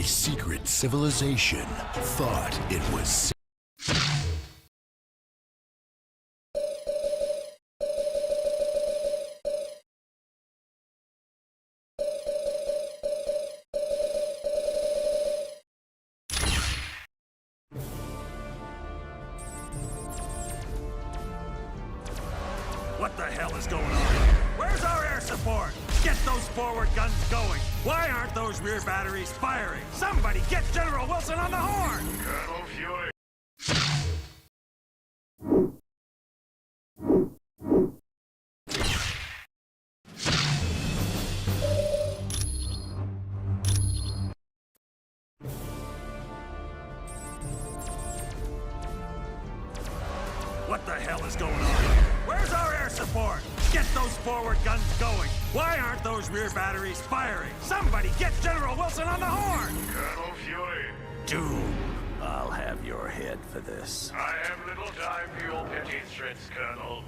secret civilization thought it was. What the hell is going on? Where's our air support? Get those forward guns going. Why aren't those rear batteries firing? Somebody get General Wilson on the horn! Colonel Fury. What the hell is going on? Where's our air support? Get those forward guns going. Why aren't those rear batteries firing? Somebody get General Wilson on the horn! Colonel Fury. Doom, I'll have your head for this. I have little time for your petty threats, Colonel.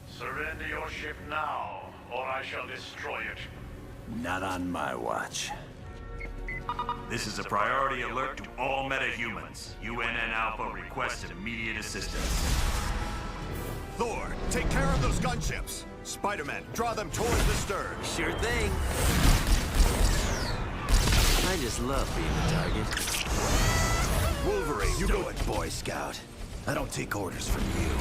Surrender your ship now, or I shall destroy it. Not on my watch. This is a priority alert to all metahumans. UNN Alpha requests immediate assistance. Thor, take care of those gunships. Spider-Man, draw them towards the stern. Sure thing. I just love being a target. Wolverine, you Do go it, Boy Scout. I don't take orders from you.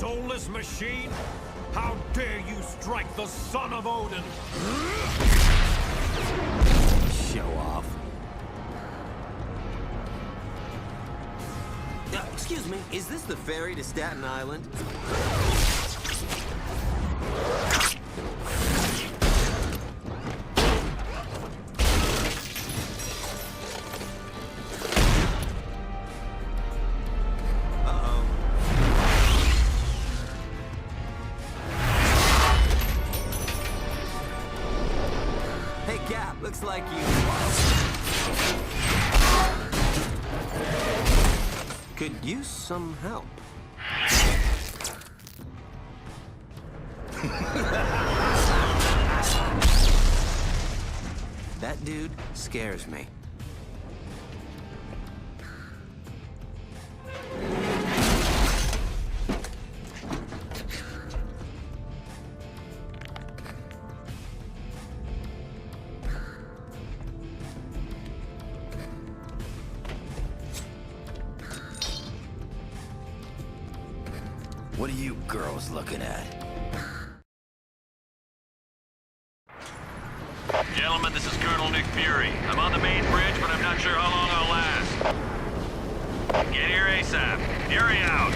Soulless machine? How dare you strike the son of Odin? Show off. Excuse me, is this the ferry to Staten Island? Looks like you could use some help. That dude scares me. What are you girls looking at? Gentlemen, this is Colonel Nick Fury. I'm on the main bridge, but I'm not sure how long I'll last. Get here ASAP. Fury out.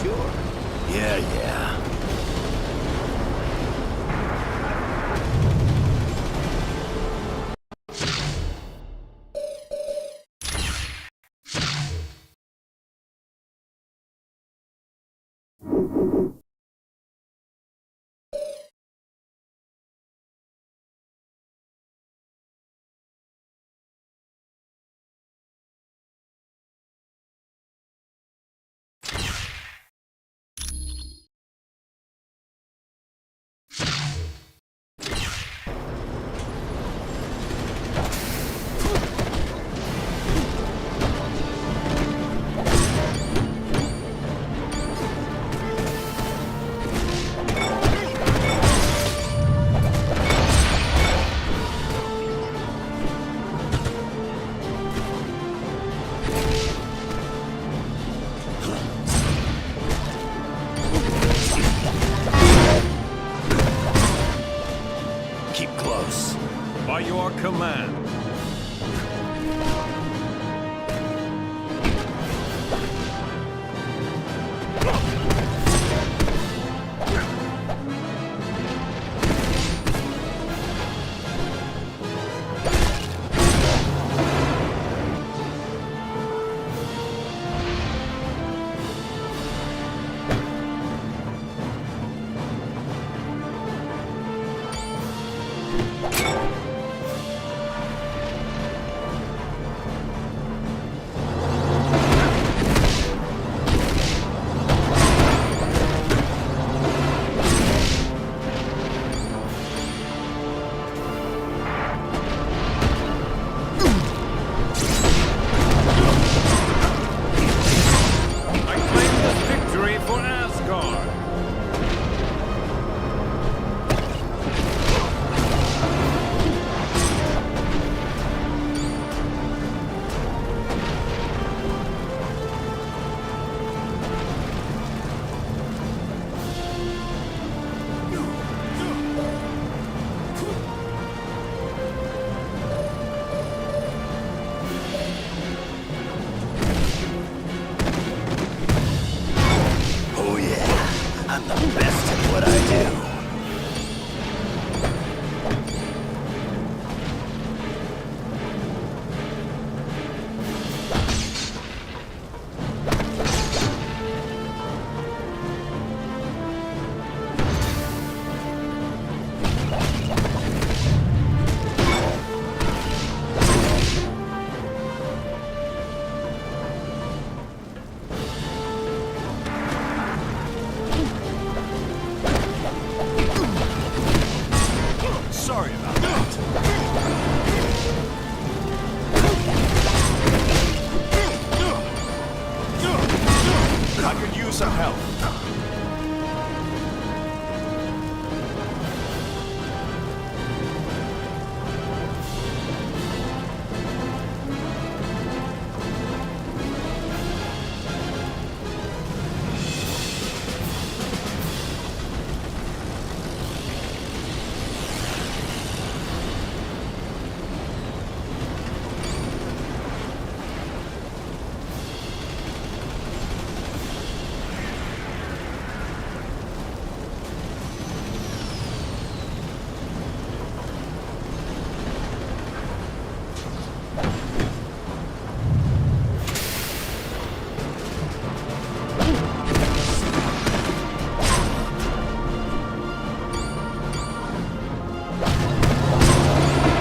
Sure. Yeah. By your command. I claim this victory for Asgard! Oh yeah, I'm the best at what I do. Sorry about that. I could use some help.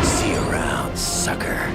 See you around, sucker.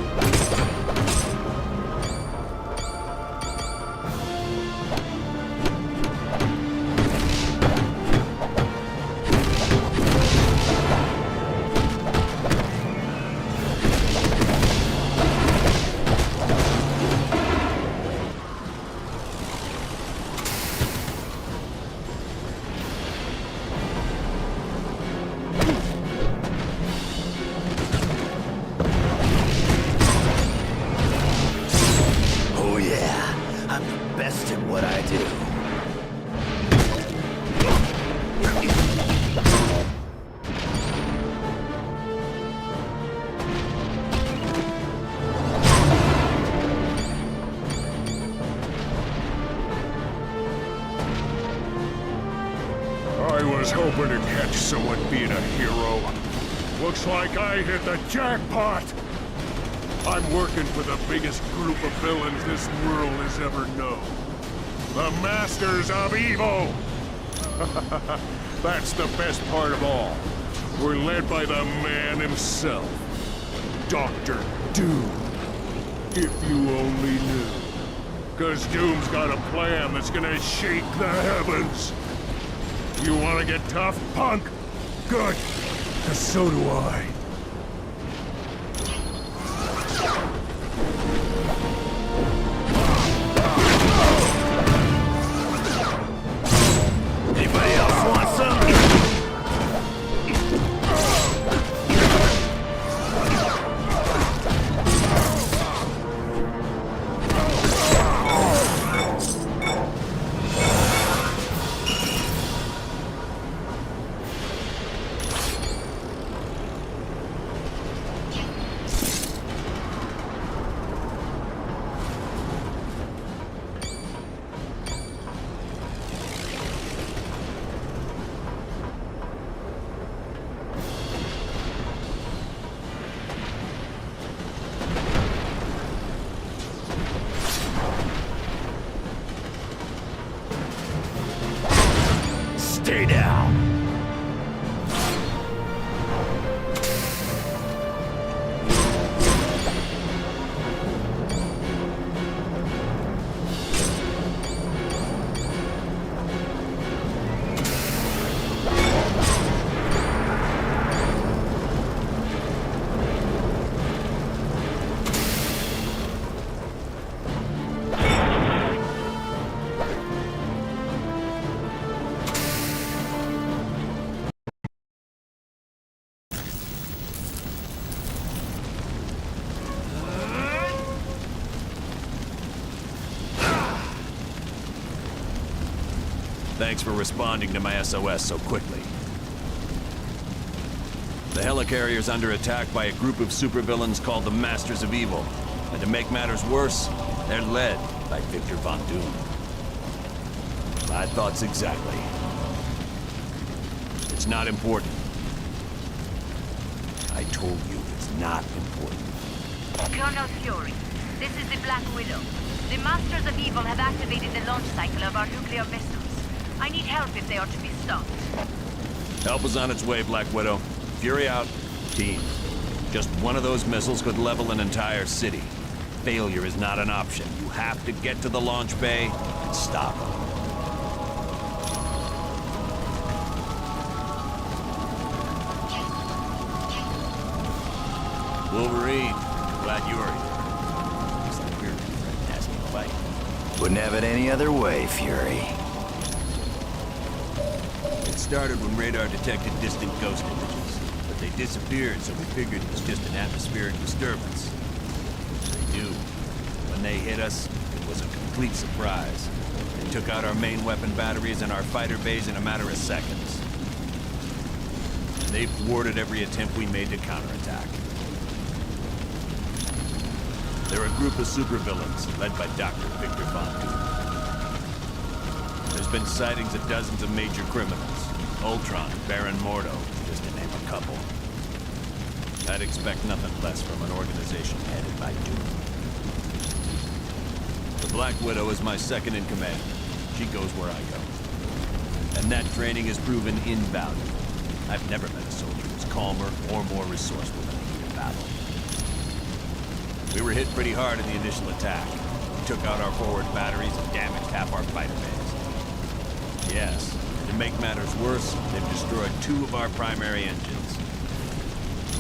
Oh yeah, I'm the best at what I do. I was hoping to catch someone being a hero. Looks like I hit the jackpot! I'm working for the biggest group of villains this world has ever known. The Masters of Evil! That's the best part of all. We're led by the man himself. Dr. Doom. If you only knew. 'Cause Doom's got a plan that's gonna shake the heavens. You wanna get tough, punk? Good, 'cause so do I. Anybody else want some? Thanks for responding to my SOS so quickly. The helicarrier's under attack by a group of supervillains called the Masters of Evil. And to make matters worse, they're led by Victor Von Doom. My thoughts exactly. It's not important. I told you it's not important. Colonel Fury, this is the Black Widow. The Masters of Evil have activated the launch cycle of our nuclear missiles. I need help if they are to be stopped. Help is on its way, Black Widow. Fury out. Team. Just one of those missiles could level an entire city. Failure is not an option. You have to get to the launch bay and stop them. Wolverine, glad you are here. Looks like we're in for a nasty fight. Wouldn't have it any other way, Fury. It started when radar detected distant ghost images, but they disappeared, so we figured it was just an atmospheric disturbance. They knew. When they hit us, it was a complete surprise. They took out our main weapon batteries and our fighter bays in a matter of seconds. They thwarted every attempt we made to counterattack. They're a group of supervillains led by Dr. Victor Von Doom. There's been sightings of dozens of major criminals. Ultron, Baron Mordo, just to name a couple. I'd expect nothing less from an organization headed by Doom. The Black Widow is my second in command. She goes where I go. And that training has proven invaluable. I've never met a soldier who's calmer or more resourceful than a heat of battle. We were hit pretty hard in the initial attack. We took out our forward batteries and damaged half our fighter bays. Yes, to make matters worse, they've destroyed 2 of our primary engines.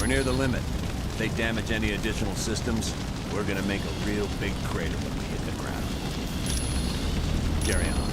We're near the limit. If they damage any additional systems, we're gonna make a real big crater when we hit the ground. Carry on.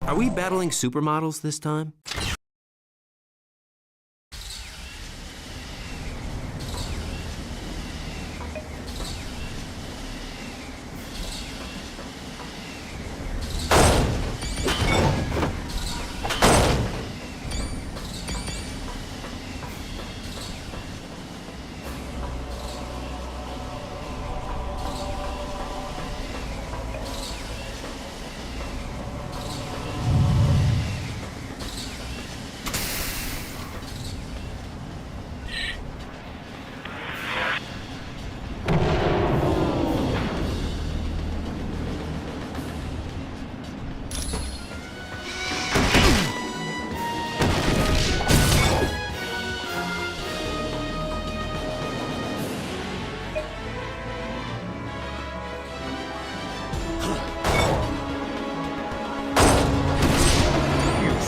Are we battling supermodels this time?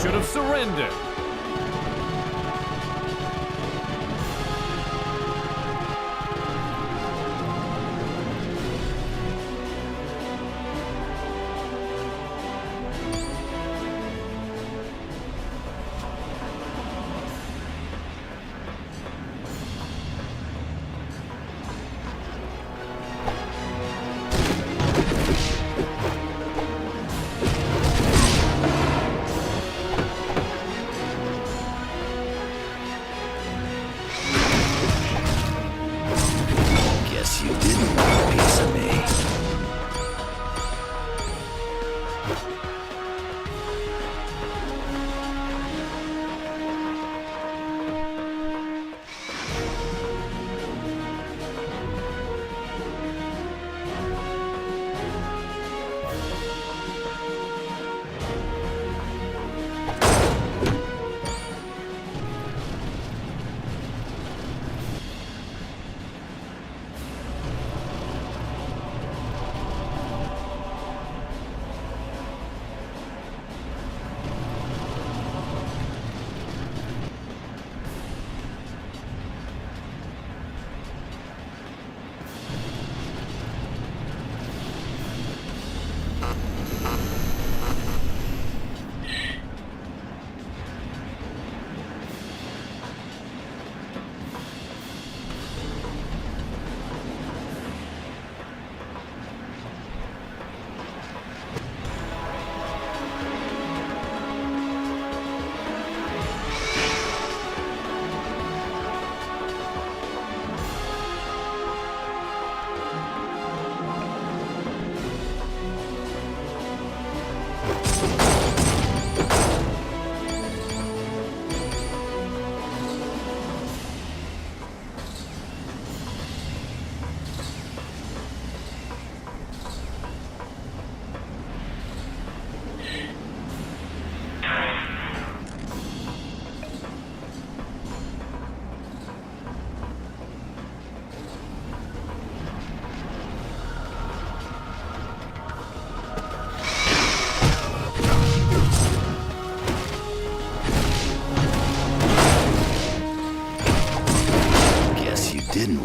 Should have surrendered.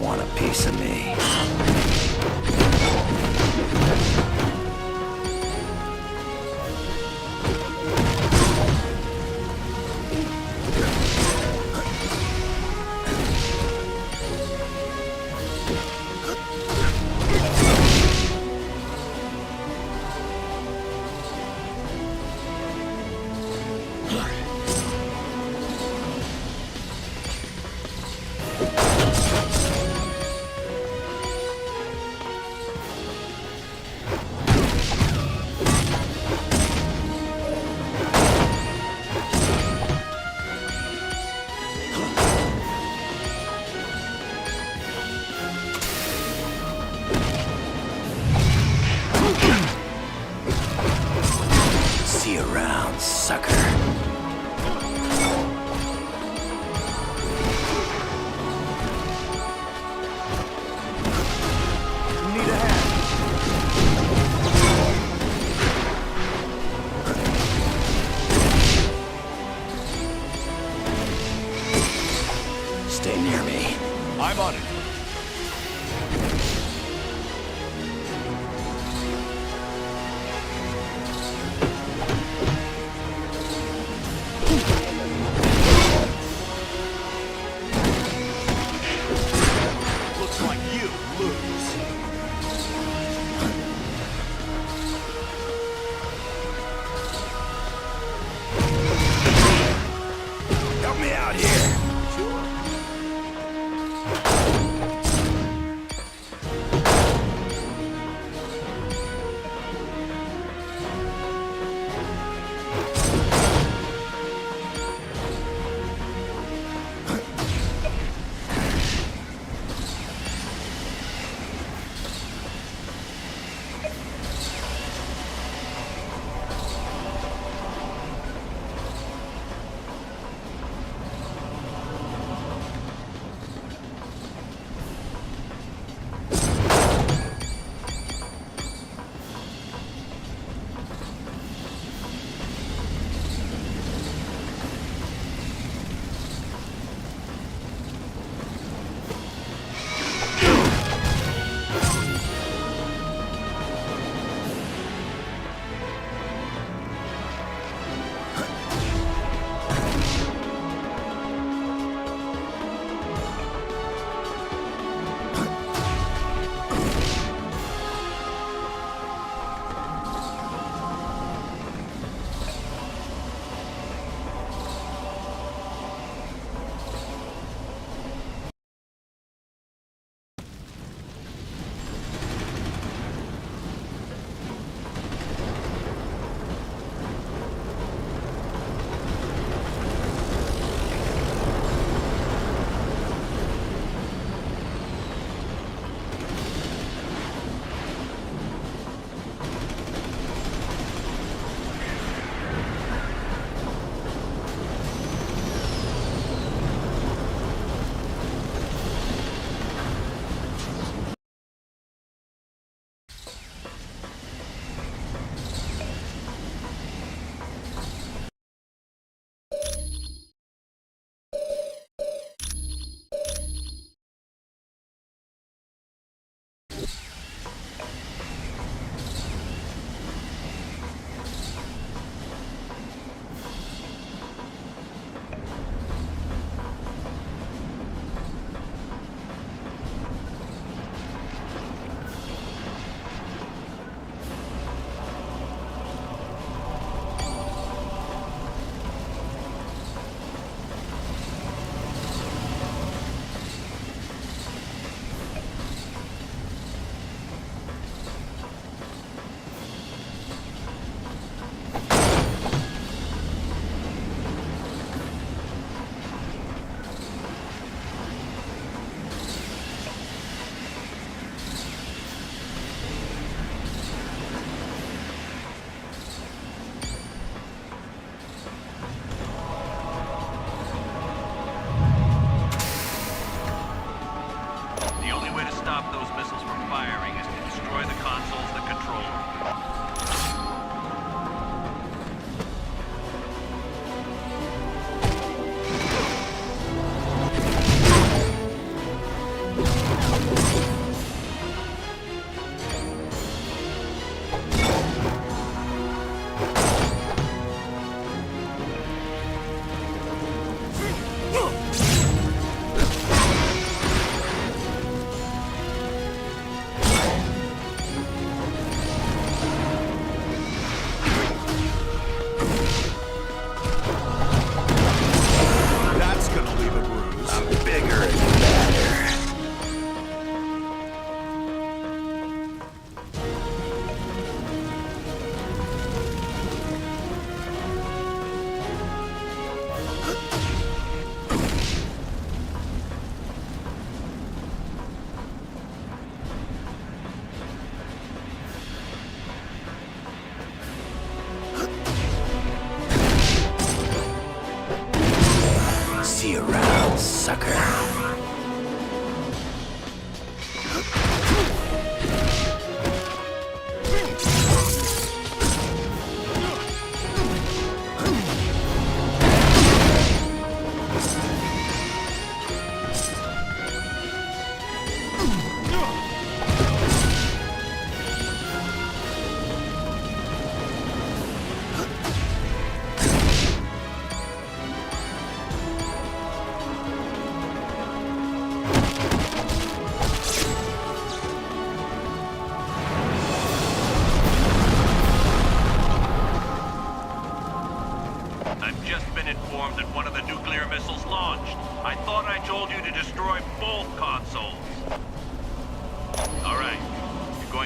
want a piece of me. See you around, sucker. Need a hand. Stay near me. I'm on it. Looks like you lose. Help me out here.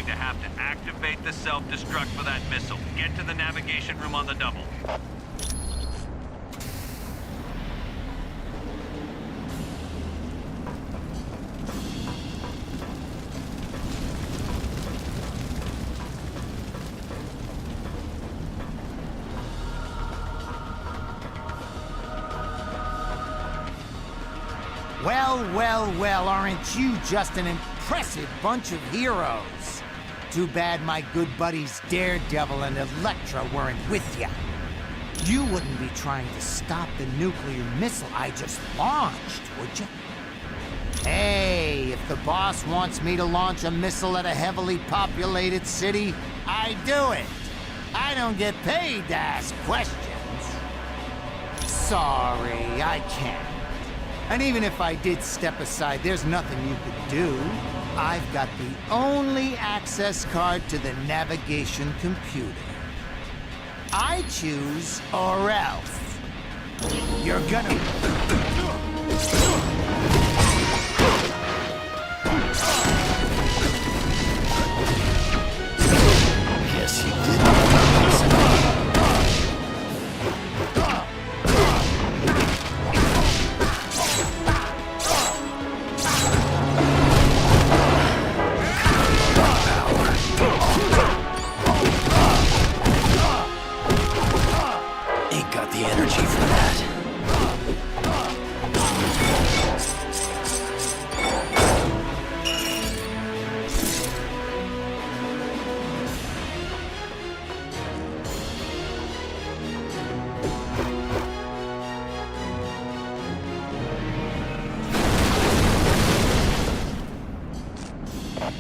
going to have to activate the self-destruct for that missile. Get to the navigation room on the double. Well, aren't you just an impressive bunch of heroes? Too bad my good buddies Daredevil and Elektra weren't with ya. You wouldn't be trying to stop the nuclear missile I just launched, would you? Hey, if the boss wants me to launch a missile at a heavily populated city, I do it. I don't get paid to ask questions. Sorry, I can't. And even if I did step aside, there's nothing you could do. I've got the only access card to the navigation computer. I choose or else. You're gonna... Guess you didn't.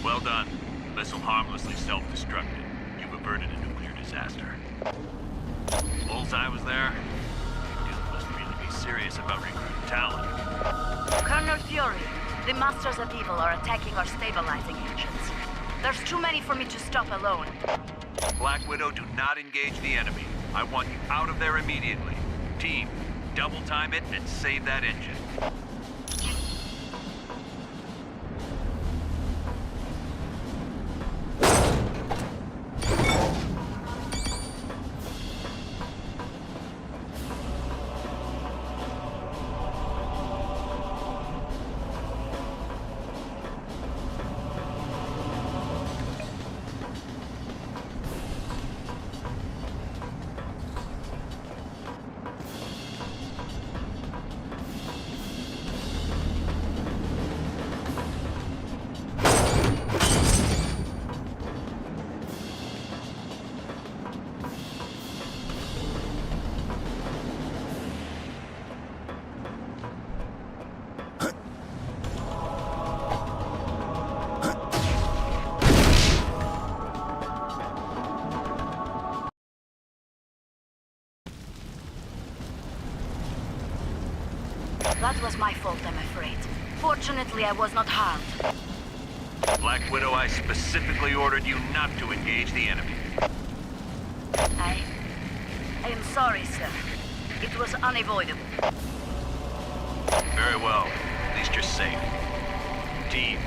Well done. Missile harmlessly self-destructed. You've averted a nuclear disaster. Bullseye was there? You must really be serious about recruiting talent. Colonel Fury, the Masters of Evil are attacking our stabilizing engines. There's too many for me to stop alone. Black Widow, do not engage the enemy. I want you out of there immediately. Team, double time it and save that engine. That was my fault, I'm afraid. Fortunately, I was not harmed. Black Widow, I specifically ordered you not to engage the enemy. I am sorry, sir. It was unavoidable. Very well. At least you're safe. Team,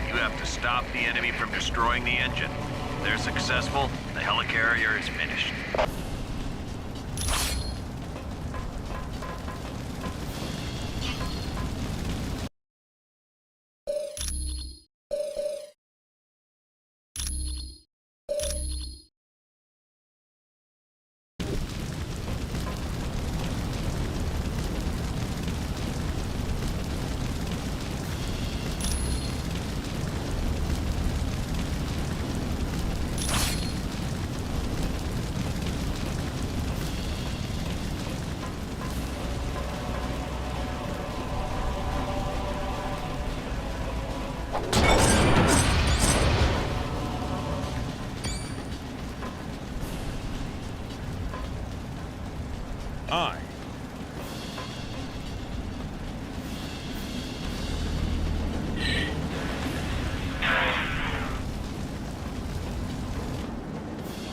you have to stop the enemy from destroying the engine. If they're successful, the helicarrier is finished. Aye.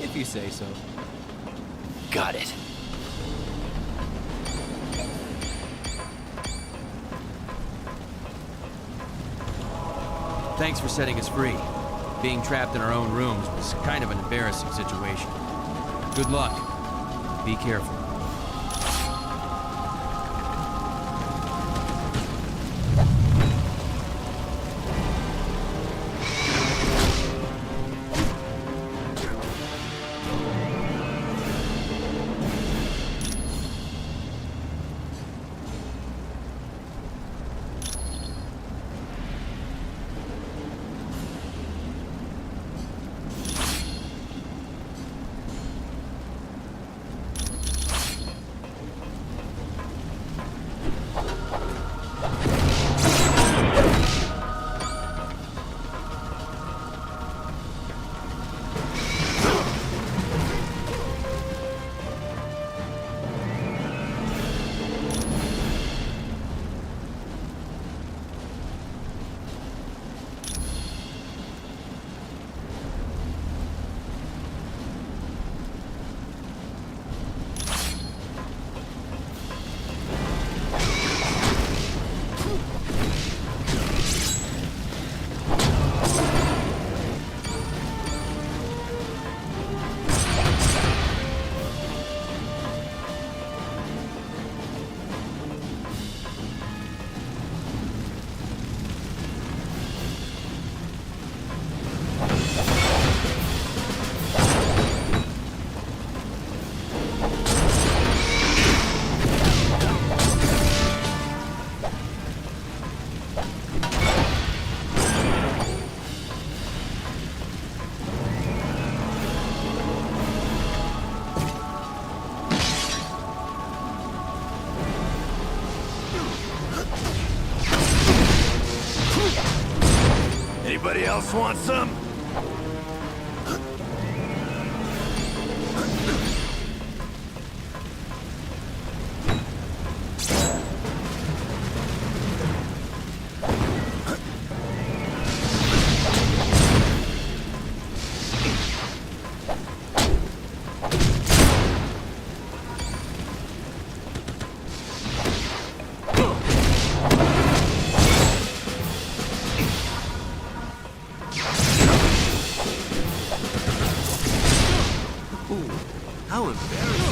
If you say so. Got it. Thanks for setting us free. Being trapped in our own rooms was kind of an embarrassing situation. Good luck. Be careful. Anybody else want some? How embarrassing.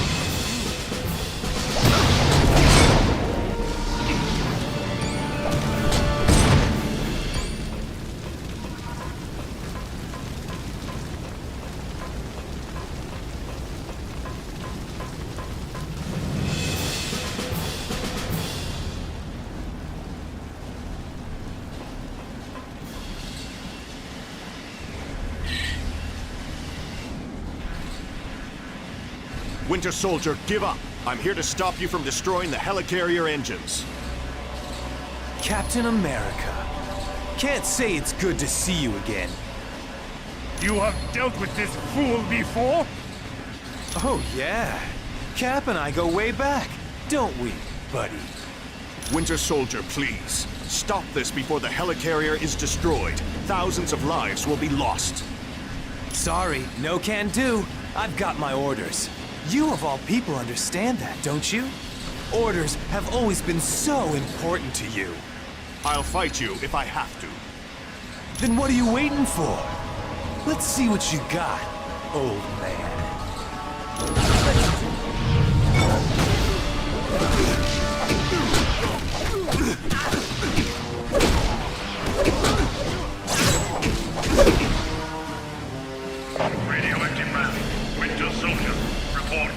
Winter Soldier, give up. I'm here to stop you from destroying the helicarrier engines. Captain America. Can't say it's good to see you again. You have dealt with this fool before? Oh, yeah. Cap and I go way back, don't we, buddy? Winter Soldier, please. Stop this before the helicarrier is destroyed. Thousands of lives will be lost. Sorry, no can do. I've got my orders. You of all people understand that, don't you? Orders have always been so important to you. I'll fight you if I have to. Then what are you waiting for? Let's see what you got, old man. Radioactive man, Winter Soldier, report.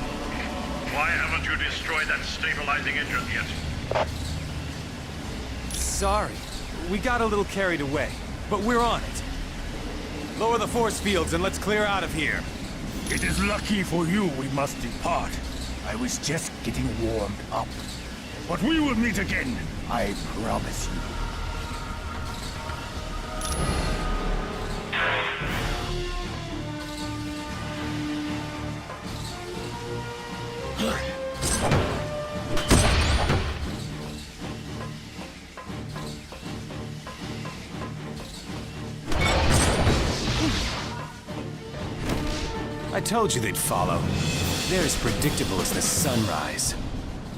Why haven't you destroyed that stabilizing engine yet? Sorry, we got a little carried away, but we're on it. Lower the force fields and let's clear out of here. It is lucky for you we must depart. I was just getting warmed up. But we will meet again, I promise you. I told you they'd follow. They're as predictable as the sunrise.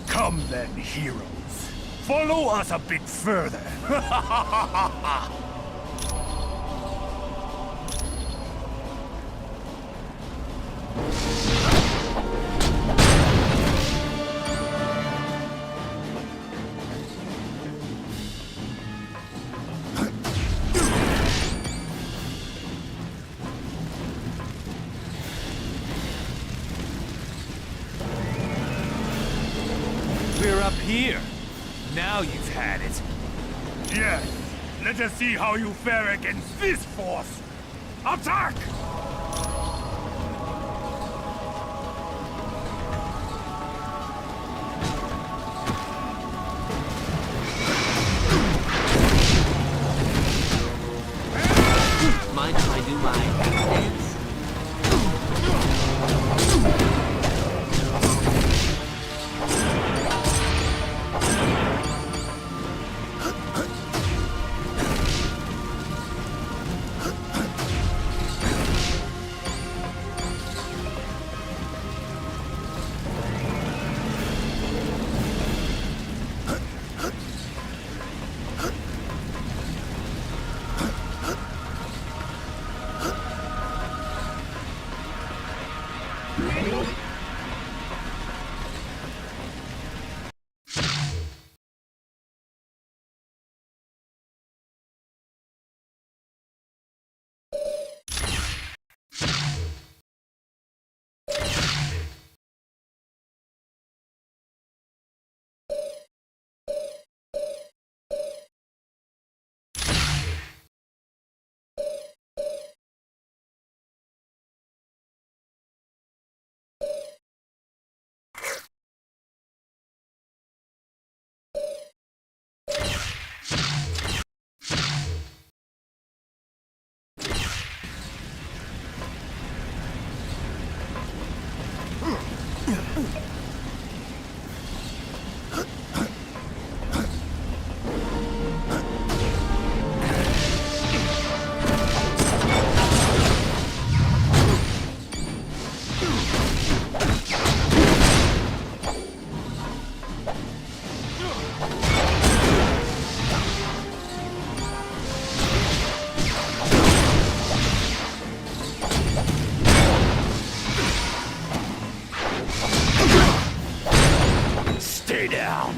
Come then, heroes. Follow us a bit further. Here. Now you've had it. Yes. Let us see how you fare against this force. Attack! Mind if I do my dance? Stay down.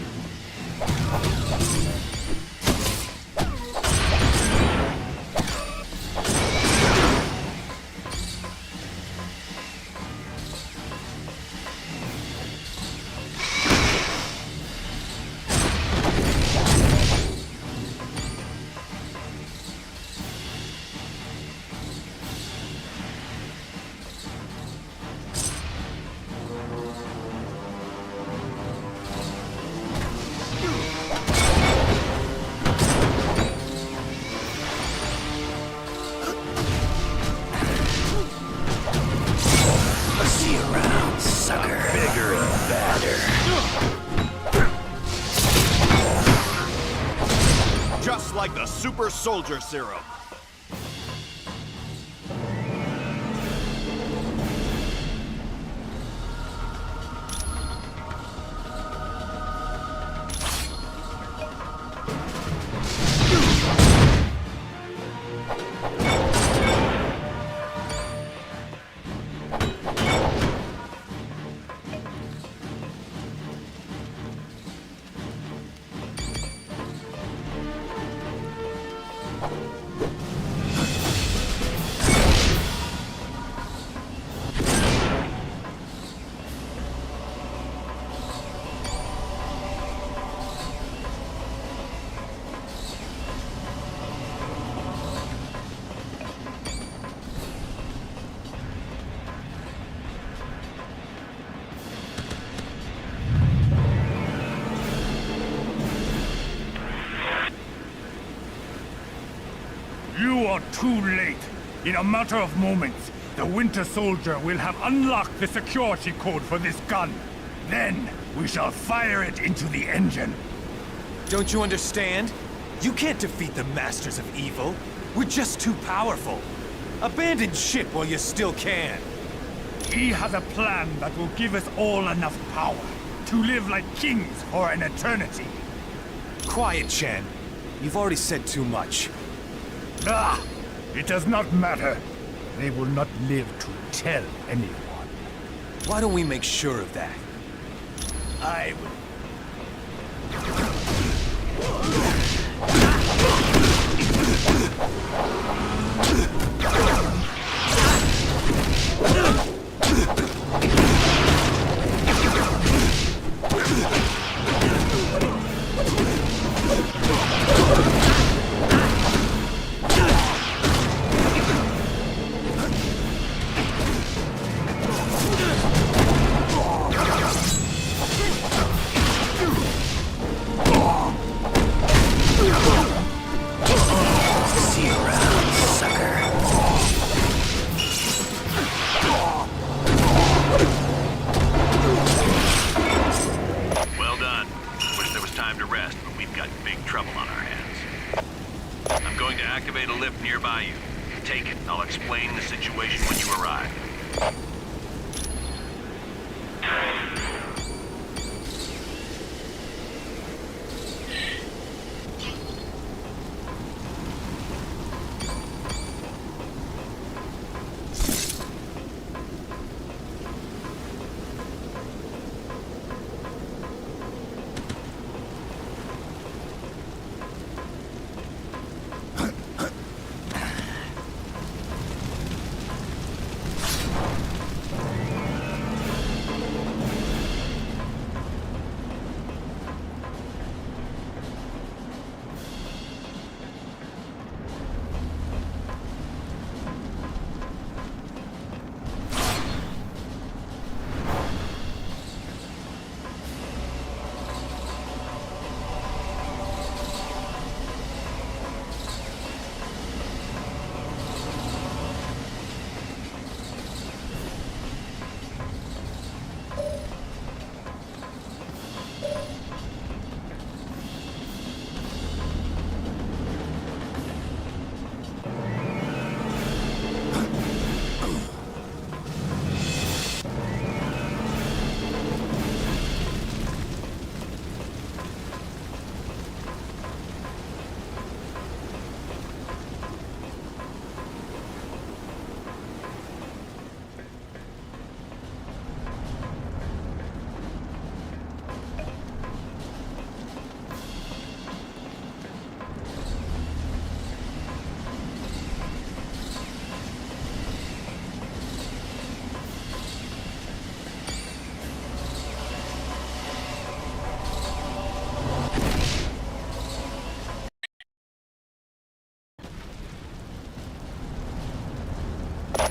See you around, sucker. Bigger and badder. Just like the super soldier serum. You are too late. In a matter of moments, the Winter Soldier will have unlocked the security code for this gun. Then, we shall fire it into the engine. Don't you understand? You can't defeat the Masters of Evil. We're just too powerful. Abandon ship while you still can. He has a plan that will give us all enough power to live like kings for an eternity. Quiet, Chen. You've already said too much. Ah! It does not matter. They will not live to tell anyone. Why don't we make sure of that? I will. by you. Take it. I'll explain the situation when you arrive.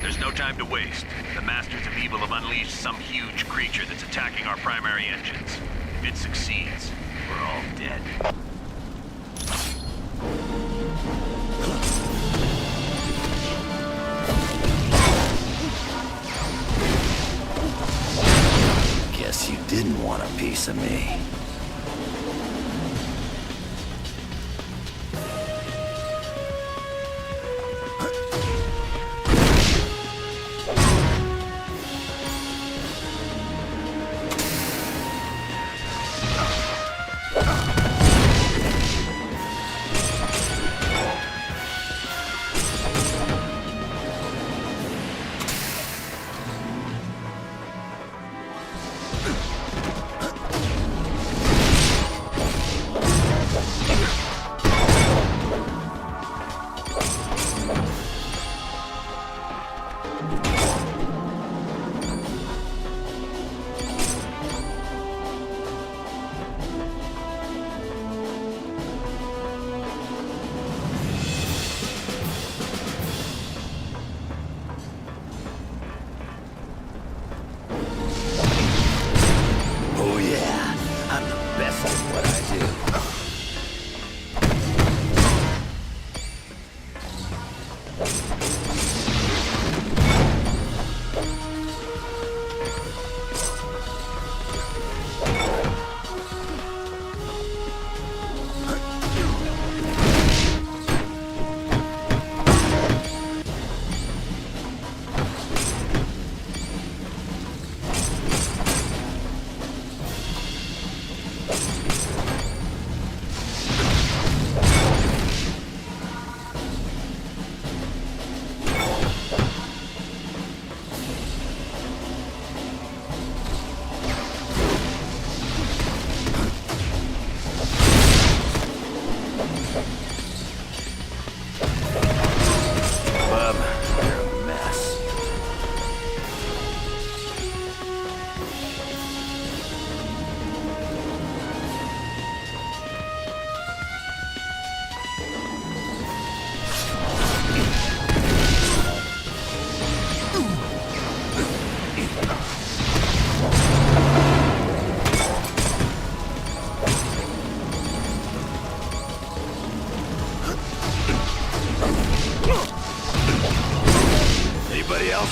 There's no time to waste. The Masters of Evil have unleashed some huge creature that's attacking our primary engines. If it succeeds, we're all dead. Guess you didn't want a piece of me.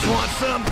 Want some?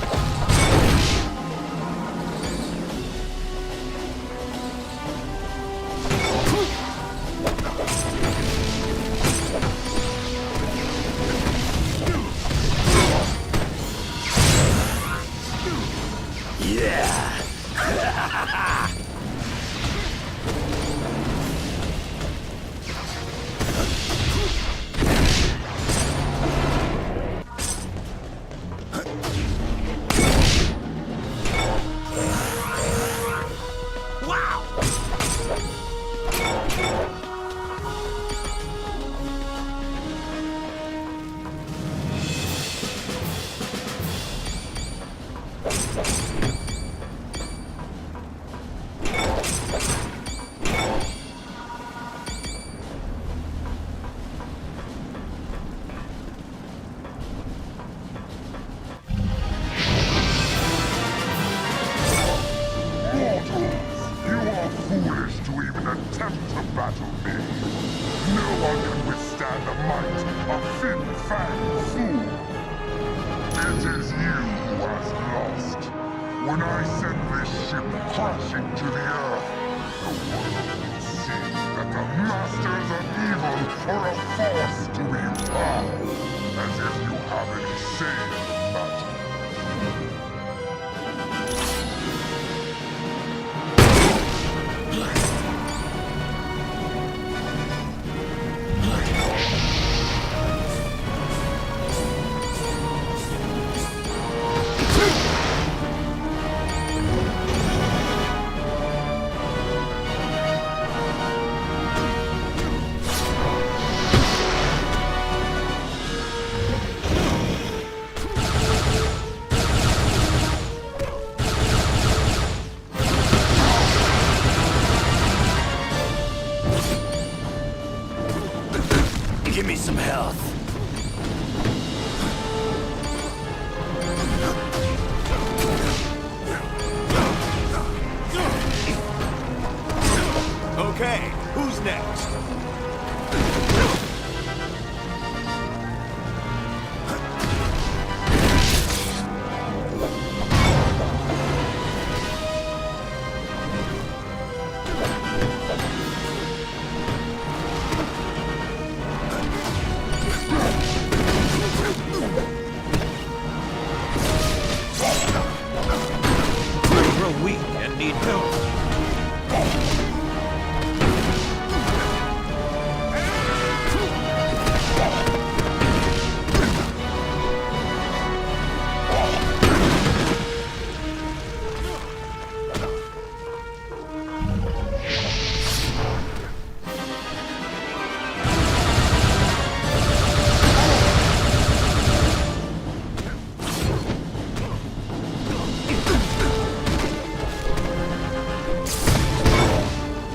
It is you who has lost. When I send this ship crashing to the Earth, the world will see that the Masters of Evil are a force to be found. As if you have any say in the matter. Give me some health. Okay, who's next? We're weak and need help.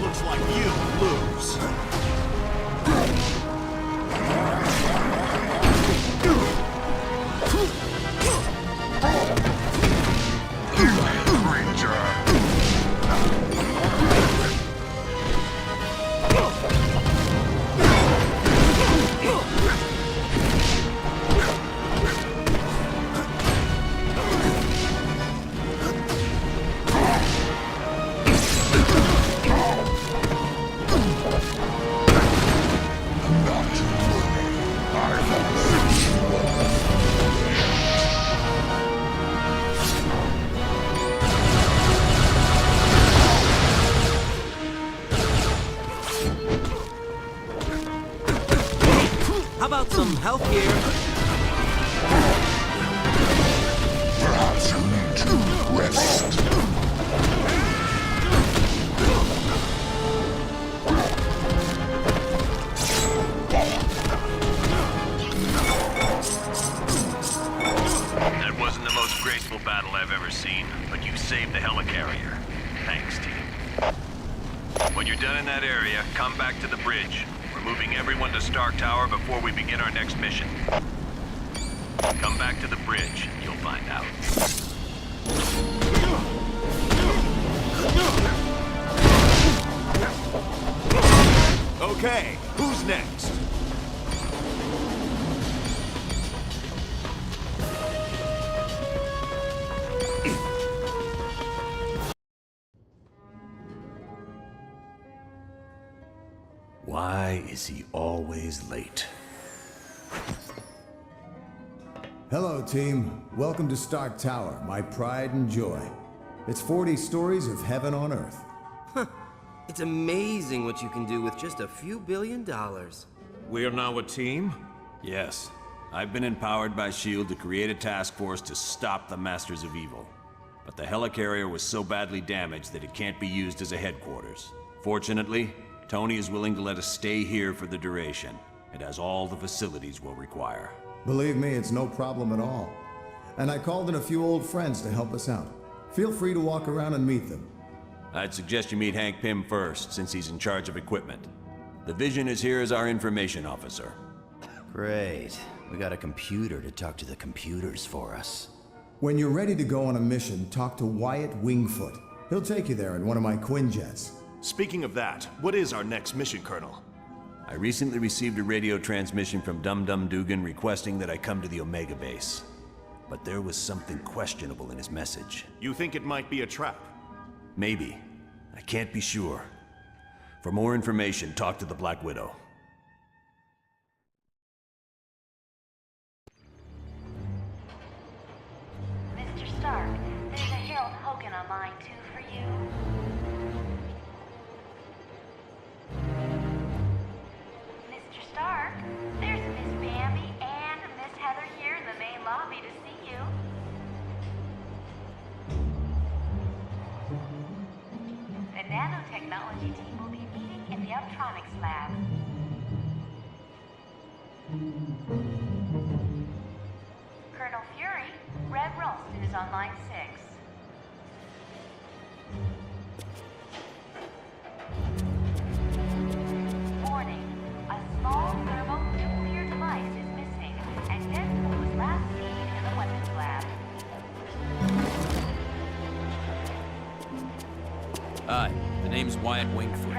Looks like you lose. How about some help here? Perhaps you need to rest. That wasn't the most graceful battle I've ever seen, but you saved the helicarrier. Thanks, team. When you're done in that area, come back to the bridge. We're moving everyone to Stark Tower before we begin our next mission. Come back to the bridge, you'll find out. Okay, who's next? Why is he always late? Hello, team. Welcome to Stark Tower, my pride and joy. It's 40 stories of heaven on Earth. It's amazing what you can do with just a few $1 billion. We're now a team? Yes. I've been empowered by S.H.I.E.L.D. to create a task force to stop the Masters of Evil. But the helicarrier was so badly damaged that it can't be used as a headquarters. Fortunately, Tony is willing to let us stay here for the duration. It has all the facilities we'll require. Believe me, it's no problem at all. And I called in a few old friends to help us out. Feel free to walk around and meet them. I'd suggest you meet Hank Pym first, since he's in charge of equipment. The Vision is here as our information officer. Great. We got a computer to talk to the computers for us. When you're ready to go on a mission, talk to Wyatt Wingfoot. He'll take you there in one of my Quinjets. Speaking of that, what is our next mission, Colonel? I recently received a radio transmission from Dum Dum Dugan requesting that I come to the Omega base. but there was something questionable in his message. You think it might be a trap? Maybe. I can't be sure. For more information, talk to the Black Widow. Mr. Stark, there's a Harold Hogan on line 2 for you. Mr. Stark, there's Miss Bambi and Miss Heather here in the main lobby to see you. The nanotechnology team will be meeting in the Optronics lab. Colonel Fury, Red Ralston is on line 6. Warning, a small thermonuclear device is missing, and Deadpool was last seen in the weapons lab. Hi, the name's Wyatt Wingfoot.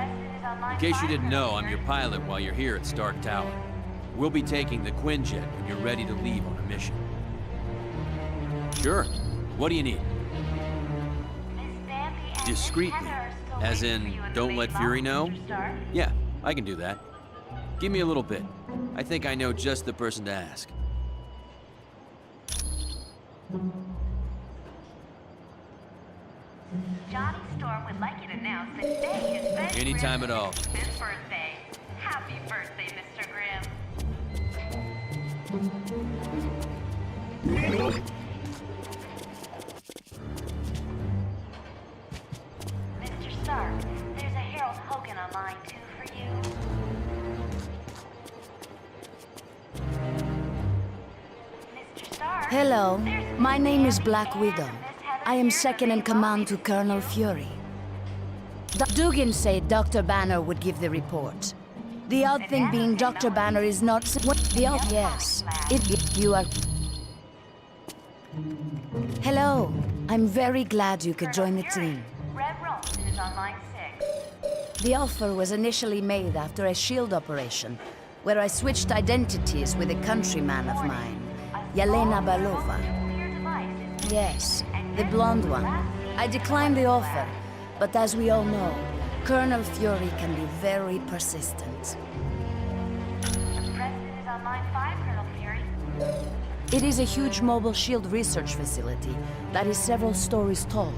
In case you didn't know, I'm your pilot while you're here at Stark Tower. We'll be taking the Quinjet when you're ready to leave on a mission. Sure. What do you need? Discreetly. As in, don't let Fury know? Yeah, I can do that. Give me a little bit. I think I know just the person to ask. Johnny Storm would like you to announce that today is Ben Anytime at all. Grimm's birthday. Happy birthday, Mr. Grimm. Mr. Stark, there's a Harold Hogan on line 2 for you. Mr. Stark, Hello, my name is Black Widow. I am second in command to Colonel Fury. Dugan said Dr. Banner would give the report. The odd thing being Dr. Banner is not... Yes, you are... Hello, I'm very glad you could join the team. Red Ralston is on line 6. The offer was initially made after a SHIELD operation, where I switched identities with a countryman of mine, Yelena Belova. Yes, the blonde one. I declined the offer, but as we all know, Colonel Fury can be very persistent. The President is on line 5, Colonel Fury. It is a huge mobile SHIELD research facility that is several stories tall.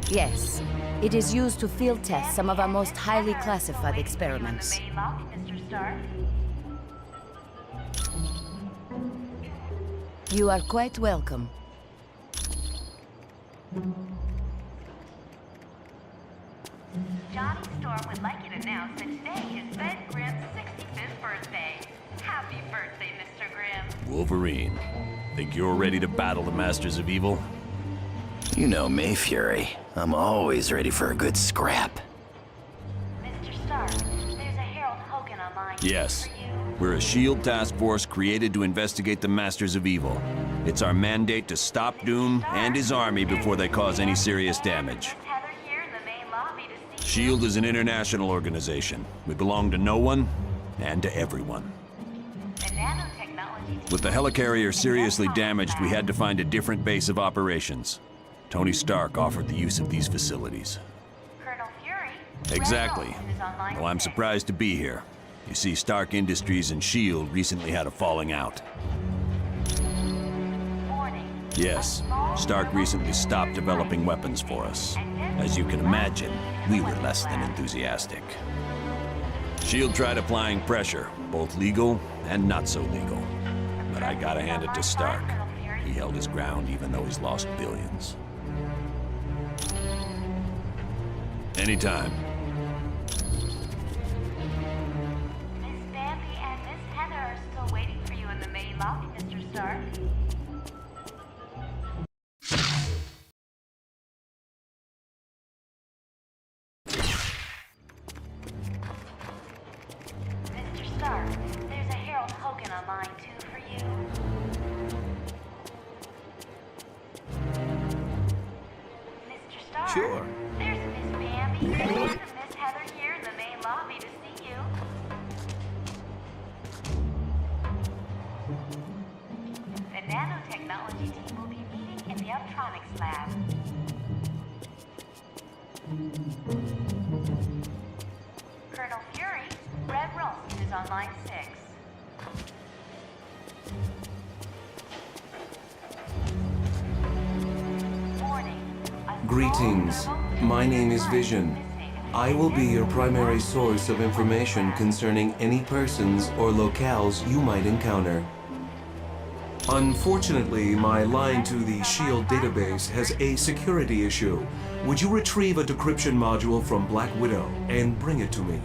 Yes, it is used to field test some of our most highly classified experiments. Mr. Stark. You are quite welcome. Johnny Storm would like you to announce that today is Ben Grimm's 65th birthday. Happy birthday, Mr. Grimm. Wolverine, think you're ready to battle the Masters of Evil? You know me, Fury. I'm always ready for a good scrap. Mr. Stark, there's a Harold Hogan on line. Yes. We're a SHIELD task force created to investigate the Masters of Evil. It's our mandate to stop Doom and his army before they cause any serious damage. SHIELD is an international organization. We belong to no one and to everyone. With the helicarrier seriously damaged, we had to find a different base of operations. Tony Stark offered the use of these facilities. Colonel Fury. Exactly. Well, I'm surprised to be here. You see, Stark Industries and SHIELD recently had a falling out. Yes, Stark recently stopped developing weapons for us. As you can imagine, we were less than enthusiastic. SHIELD tried applying pressure, both legal and not so legal. But I gotta hand it to Stark. He held his ground even though he's lost billions. Anytime. Miss Bambi and Miss Heather are still waiting for you in the main lobby, Mr. Stark. Mr. Stark, there's a Harold Hogan on line 2 for you. Mr. Stark? Sure. There's Miss Bambi and Miss Heather here in the main lobby to see you. technology team will be meeting in the electronics lab. Colonel Fury, Red Ralston is on line 6. Greetings. My name is Vision. I will be your primary source of information concerning any persons or locales you might encounter. Unfortunately, my line to the SHIELD database has a security issue. Would you retrieve a decryption module from Black Widow and bring it to me?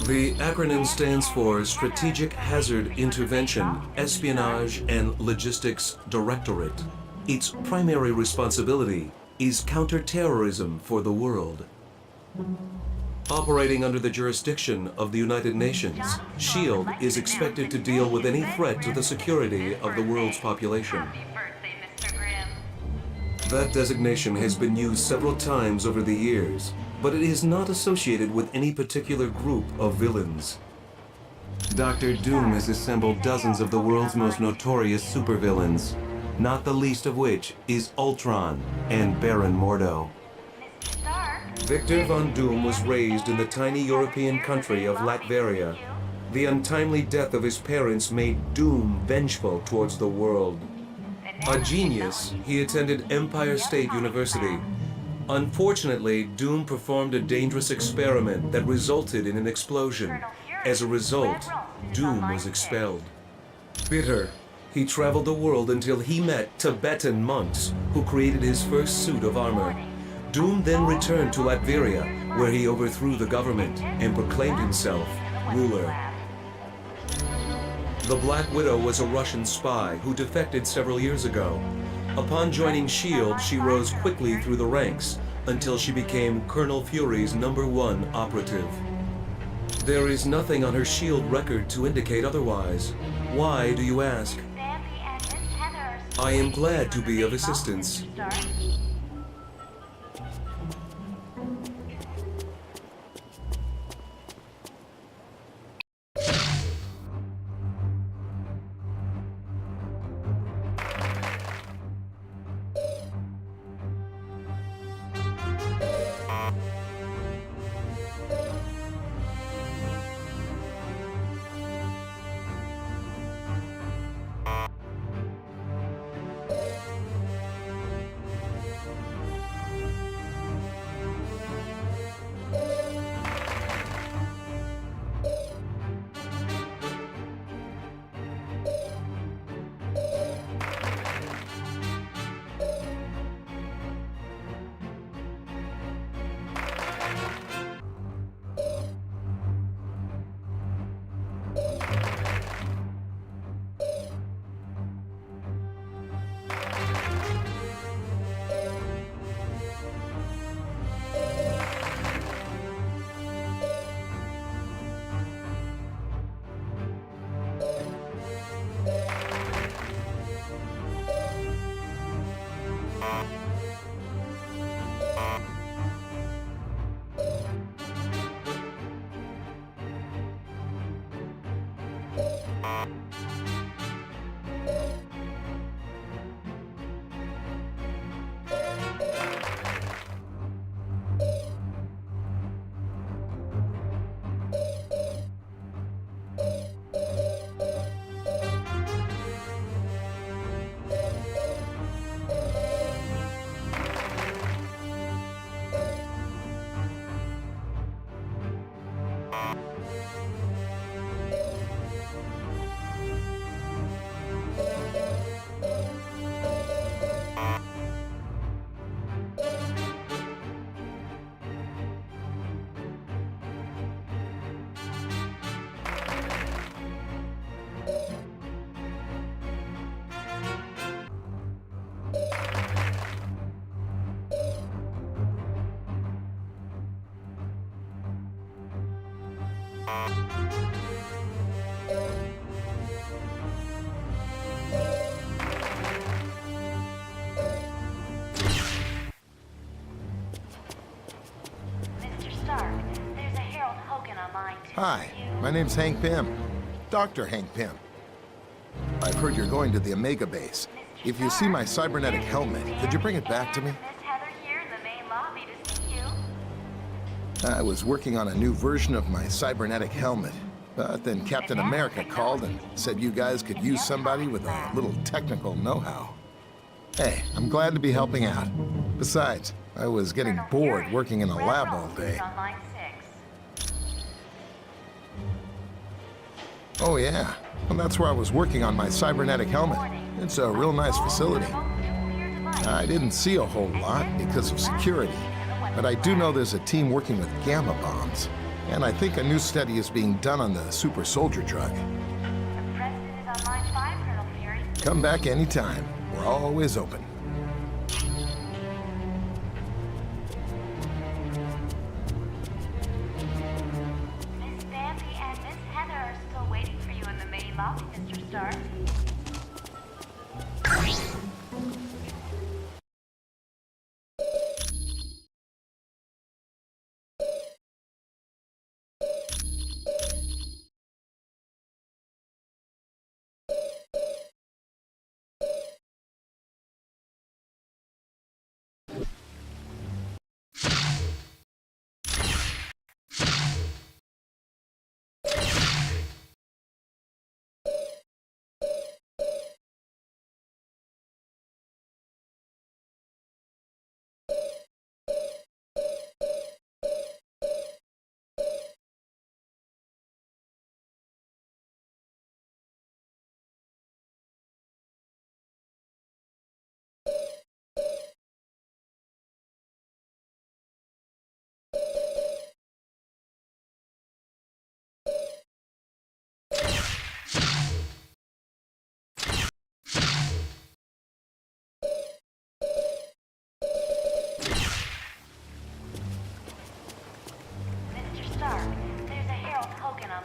The acronym stands for Strategic Hazard Intervention, Espionage and Logistics Directorate. Its primary responsibility is counterterrorism for the world. Operating under the jurisdiction of the United Nations, SHIELD is expected to deal with any threat to the security of the world's population. That designation has been used several times over the years, but it is not associated with any particular group of villains. Dr. Doom has assembled dozens of the world's most notorious supervillains, not the least of which is Ultron and Baron Mordo. Victor Von Doom was raised in the tiny European country of Latveria. The untimely death of his parents made Doom vengeful towards the world. A genius, he attended Empire State University. Unfortunately, Doom performed a dangerous experiment that resulted in an explosion. As a result, Doom was expelled. Bitter, he traveled the world until he met Tibetan monks who created his first suit of armor. Doom then returned to Latveria, where he overthrew the government and proclaimed himself ruler. The Black Widow was a Russian spy who defected several years ago. Upon joining SHIELD, she rose quickly through the ranks until she became Colonel Fury's #1 operative. There is nothing on her SHIELD record to indicate otherwise. Why, do you ask? I am glad to be of assistance. Hi, my name's Hank Pym. Dr. Hank Pym. I've heard you're going to the Omega base. If you see my cybernetic helmet, could you bring it back to me? I was working on a new version of my cybernetic helmet, but then Captain America called and said you guys could use somebody with a little technical know-how. Hey, I'm glad to be helping out. Besides, I was getting bored working in a lab all day. Oh yeah, well, that's where I was working on my cybernetic helmet. It's a real nice facility. I didn't see a whole lot because of security, but I do know there's a team working with gamma bombs, and I think a new study is being done on the super soldier drug. Come back anytime. We're always open. Miss Bambi and Miss Heather are still waiting for you in the main lobby, Mr. Stark.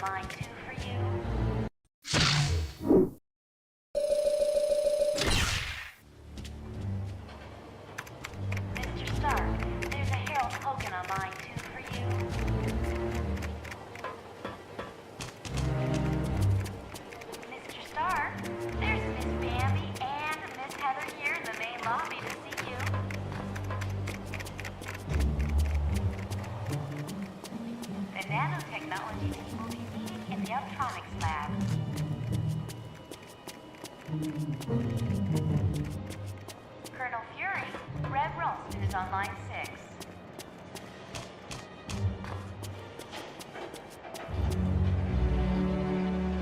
Line 2 for you. Mr. Stark, there's a Harold Hogan on line 2 for you. Mr. Stark, there's Miss Bambi and Miss Heather here in the main lobby to see you. The nanotechnology team will be in the electronics lab. Colonel Fury, Red Ralston is on line 6.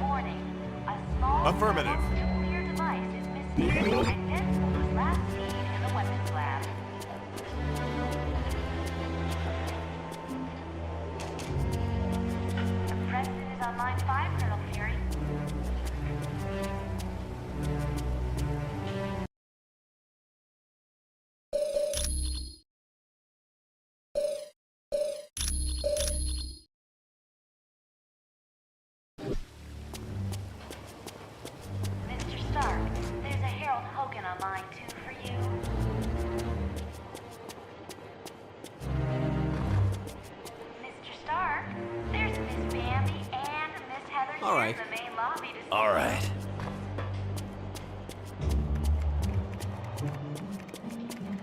Warning, a small Affirmative. nuclear device is missing and this was last seen in the weapons lab. On line 5, Colonel Fury. Mr. Stark, there's a Harold Hogan on line 2 for you. Mr. Stark, there's Miss Bambi and Miss Heather All right. here in the main lobby to see All right.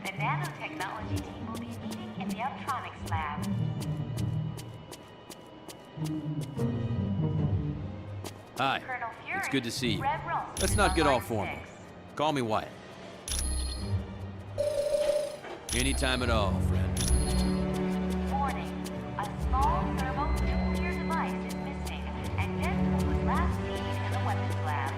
The nanotechnology team will be meeting in the electronics lab. Hi. Colonel Fury, It's good to see you. Red Ralston Let's is not on get all line formal. 6. Call me Wyatt. Anytime at all, friend. Warning, a small thermonuclear device is missing, and this was last seen in the weapons lab.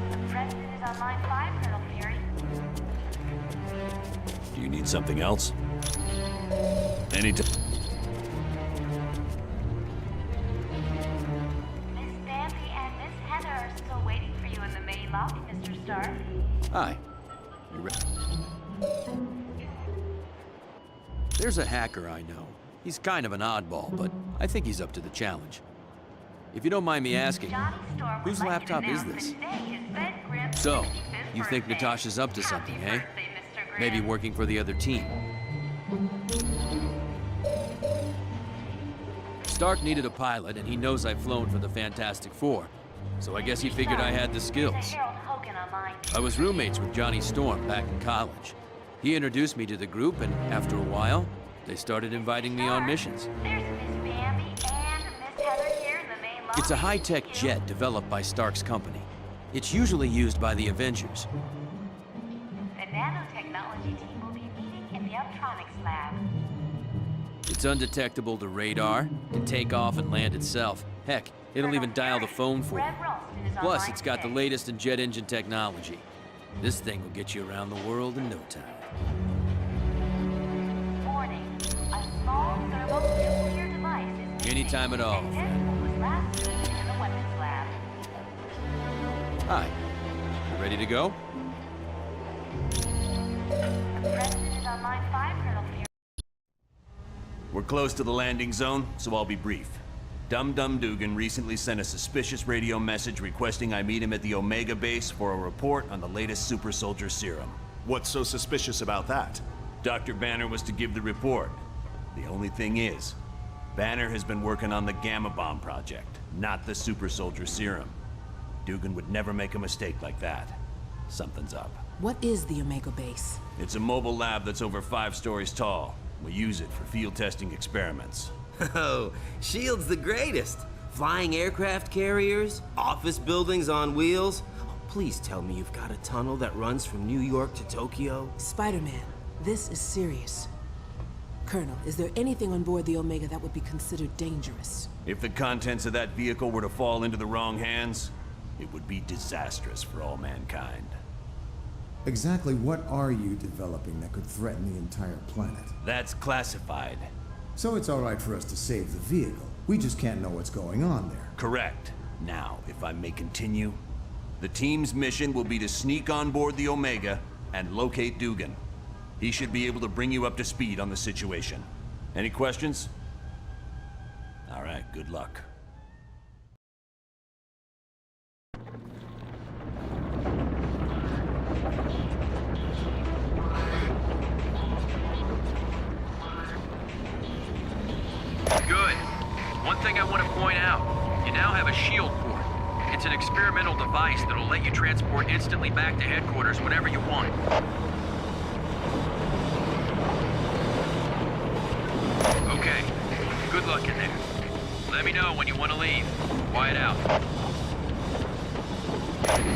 The president is on line 5, Colonel Fury. Do you need something else? Anytime. Miss Bambi and Miss Heather are still waiting for you in the main lobby, Mr. Stark. Hi. You ready? There's a hacker I know. He's kind of an oddball, but I think he's up to the challenge. If you don't mind me asking, whose laptop is this? So, you think Natasha's up to something, eh? Maybe working for the other team. Stark needed a pilot, and he knows I've flown for the Fantastic Four. So I guess he figured I had the skills. I was roommates with Johnny Storm back in college. He introduced me to the group, and after a while, they started inviting me on missions. It's a high-tech jet developed by Stark's company. It's usually used by the Avengers. The nanotechnology team will be meeting in the Optronics lab. It's undetectable to radar, can take off and land itself. Heck, it'll even dial the phone for you. Plus, it's got the latest in jet engine technology. This thing will get you around the world in no time. Warning. A small thermonuclear device is Anytime at all. was last seen in the weapons lab. Hi. You ready to go? President is on line 5, Colonel Fury. We're close to the landing zone, so I'll be brief. Dum Dum Dugan recently sent a suspicious radio message requesting I meet him at the Omega base for a report on the latest super soldier serum. What's so suspicious about that? Dr. Banner was to give the report. The only thing is, Banner has been working on the Gamma Bomb project, not the super soldier serum. Dugan would never make a mistake like that. Something's up. What is the Omega base? It's a mobile lab that's over 5 stories tall. We use it for field testing experiments. Oh, S.H.I.E.L.D.'s the greatest. Flying aircraft carriers, office buildings on wheels. Oh, please tell me you've got a tunnel that runs from New York to Tokyo. Spider-Man, this is serious. Colonel, is there anything on board the Omega that would be considered dangerous? If the contents of that vehicle were to fall into the wrong hands, it would be disastrous for all mankind. Exactly what are you developing that could threaten the entire planet? That's classified. So it's all right for us to save the vehicle. We just can't know what's going on there. Correct. Now, if I may continue, the team's mission will be to sneak on board the Omega and locate Dugan. He should be able to bring you up to speed on the situation. Any questions? All right, good luck. Good. One thing I want to point out, you now have a shield port. It's an experimental device that'll let you transport instantly back to headquarters whenever you want. Okay, good luck in there. Let me know when you want to leave. Quiet out.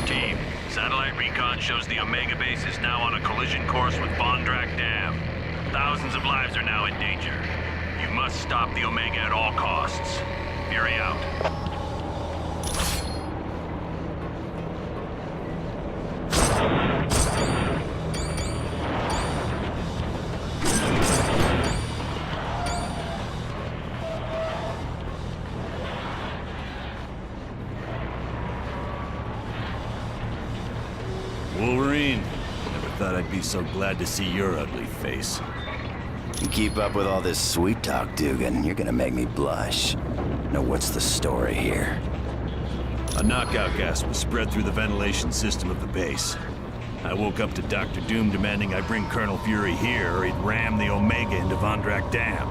Team, satellite recon shows the Omega base is now on a collision course with Bondrak Dam. Thousands of lives are now in danger. You must stop the Omega at all costs. Fury out. Wolverine, never thought I'd be so glad to see your ugly face. You keep up with all this sweet talk, Dugan, you're gonna make me blush. Now what's the story here? A knockout gas was spread through the ventilation system of the base. I woke up to Dr. Doom demanding I bring Colonel Fury here or he'd ram the Omega into Bondrak Dam.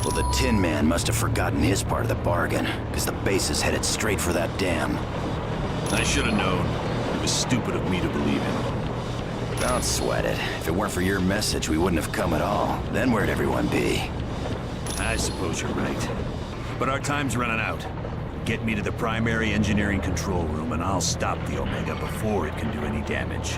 Well, the Tin Man must have forgotten his part of the bargain, because the base is headed straight for that dam. I should have known. It was stupid of me to believe him. Don't sweat it. If it weren't for your message, we wouldn't have come at all. Then where'd everyone be? I suppose you're right. But our time's running out. Get me to the primary engineering control room and I'll stop the Omega before it can do any damage.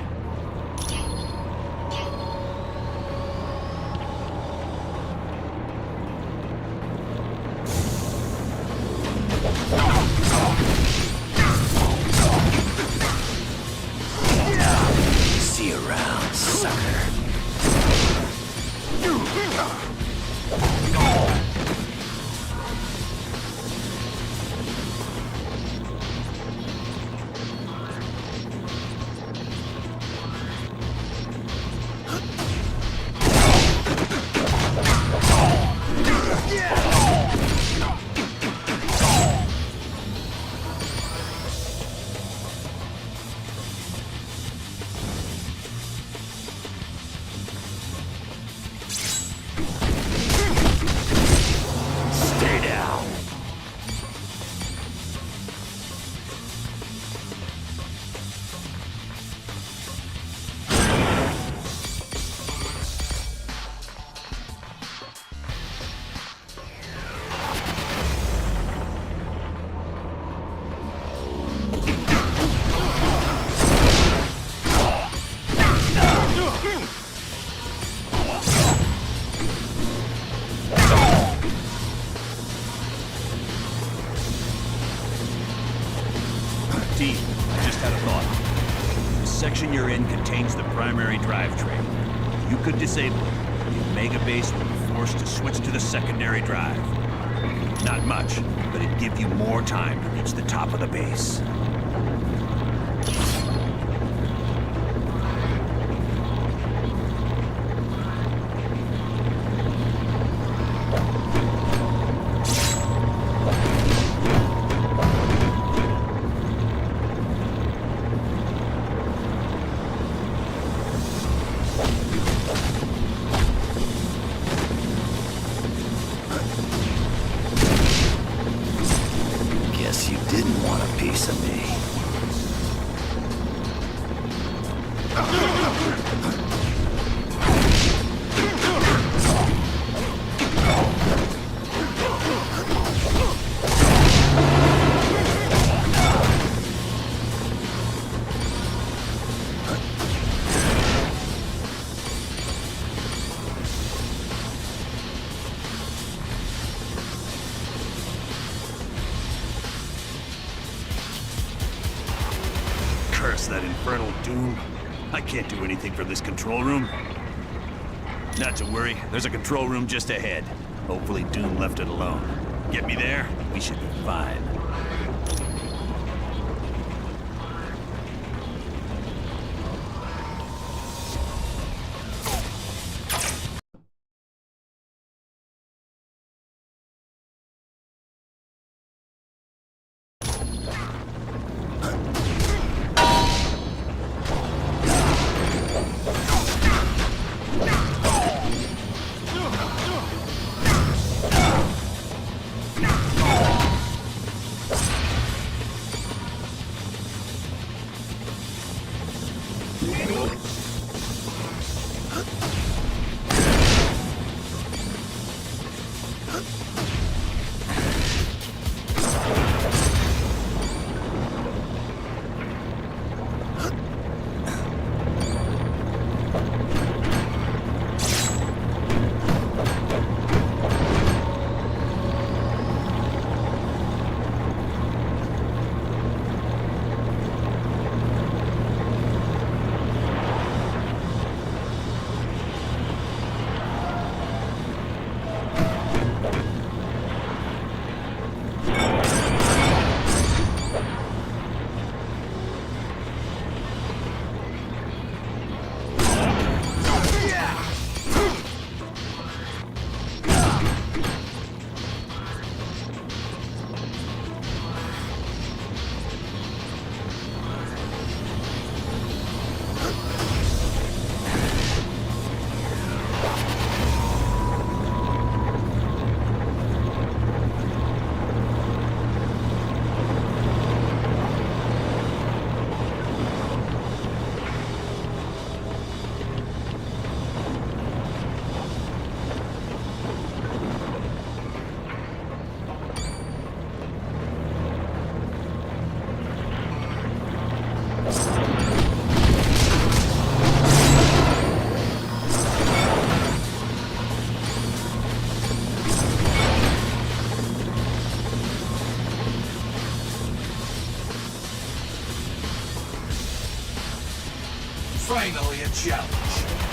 See you around, sucker. section you're in contains the primary drivetrain. If you could disable it, the Omega base would be forced to switch to the secondary drive. Not much, but it'd give you more time to reach the top of the base. Guess you didn't want a piece of me. Curse that infernal Doom. I can't do anything from this control room. Not to worry, there's a control room just ahead. Hopefully Doom left it alone. Get me there, we should be fine. Finally a challenge.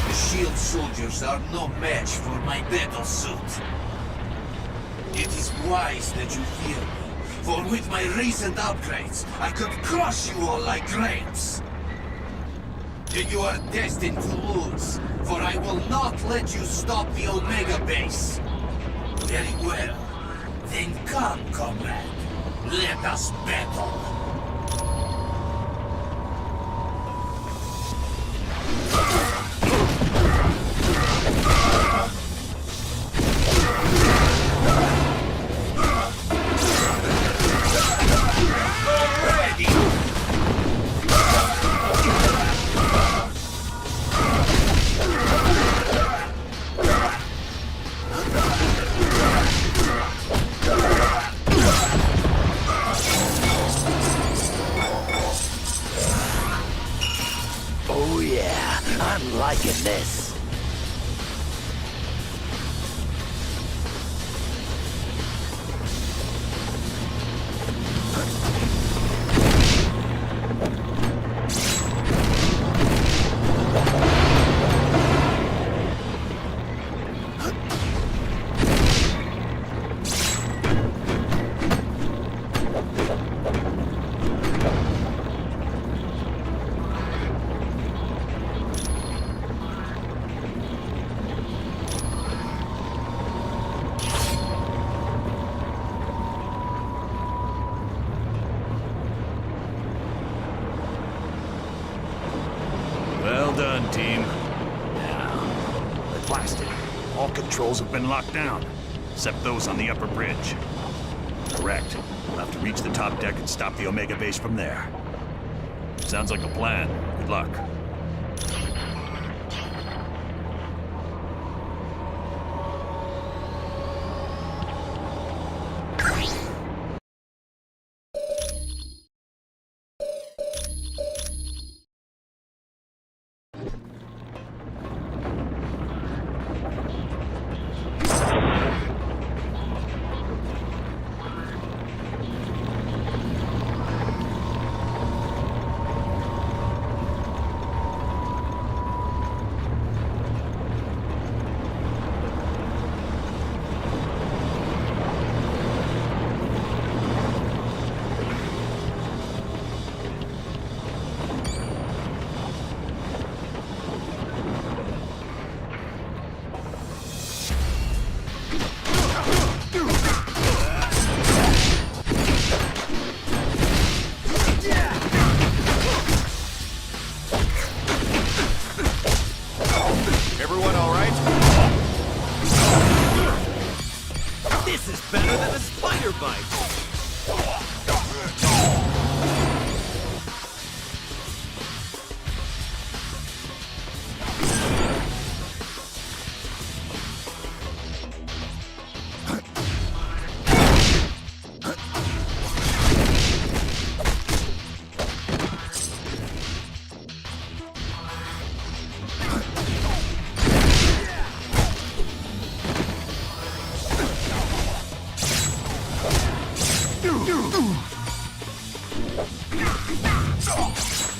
The shield soldiers are no match for my battle suit. It is wise that you fear me, for with my recent upgrades, I could crush you all like grapes. Then you are destined to lose, for I will not let you stop the Omega base. Very well. Then come, comrade. Let us battle. controls have been locked down, except those on the upper bridge. Correct. We'll have to reach the top deck and stop the Omega base from there. Sounds like a plan. Good luck.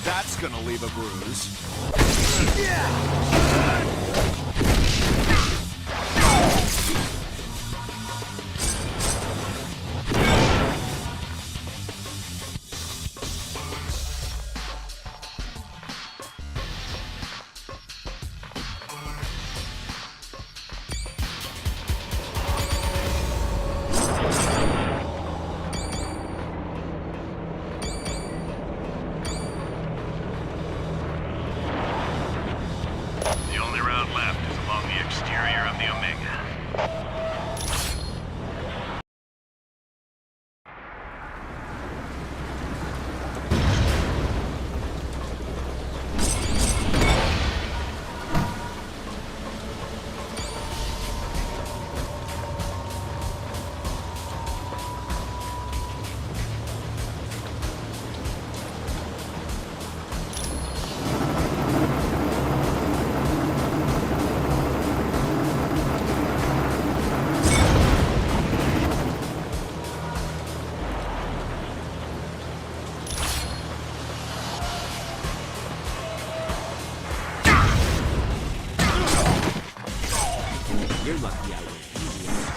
That's gonna leave a bruise. The only route left is along the exterior of the Omega. You're lucky I went easy on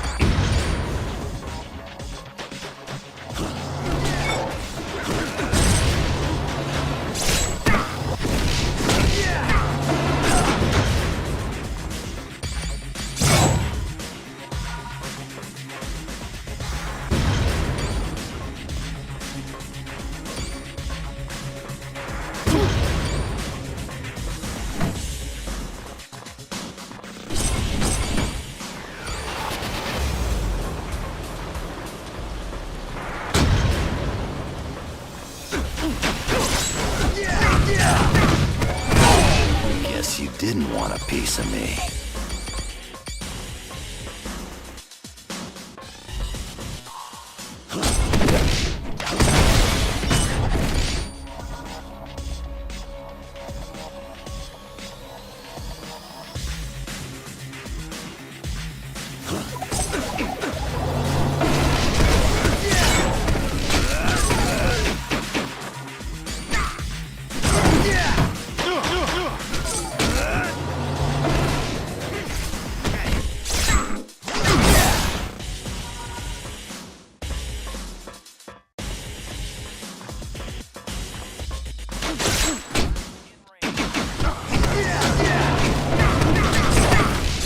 Guess you didn't want a piece of me.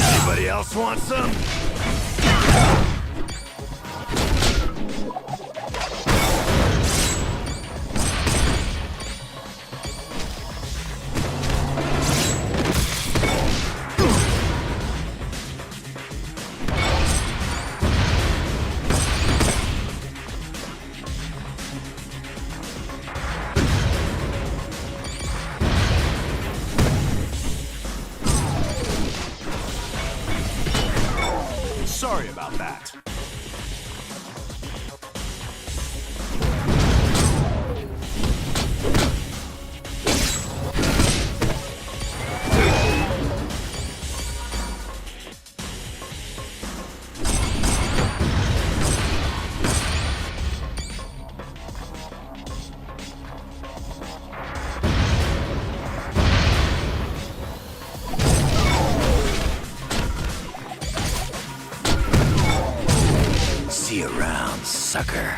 Anybody else want some? Sorry about that. See you around, sucker.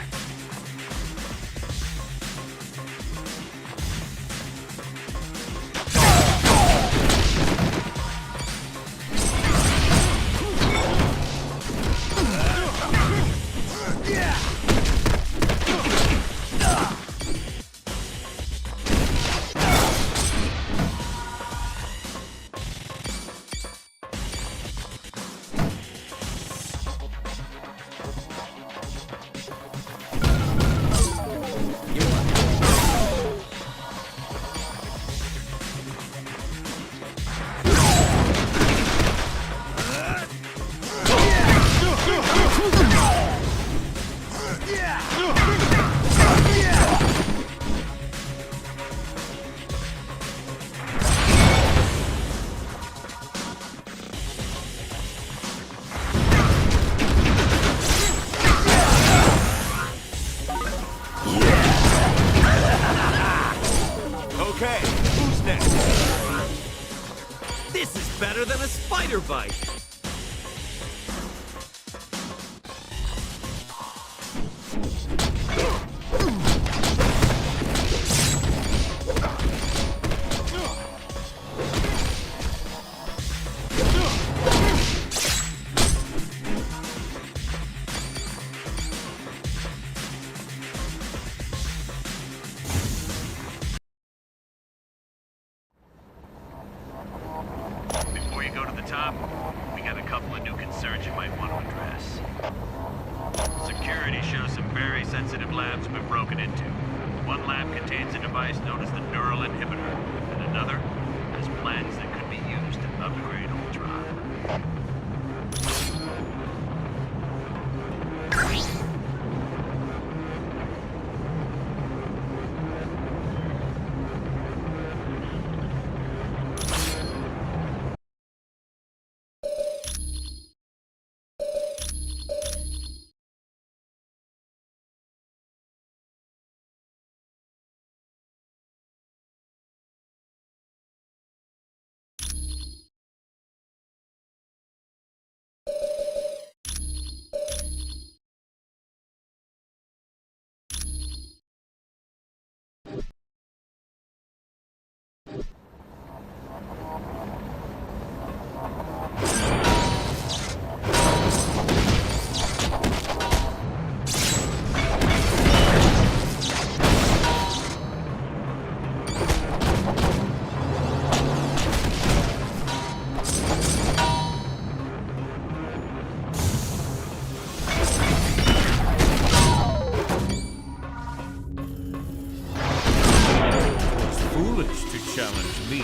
Okay, who's next? This is better than a spider bite. Before you go to the top, we got a couple of new concerns you might want to address. Security shows some very sensitive labs have been broken into. One lab contains a device known as the neural inhibitor, and another has plans that could be used to upgrade Ultron. Challenge me.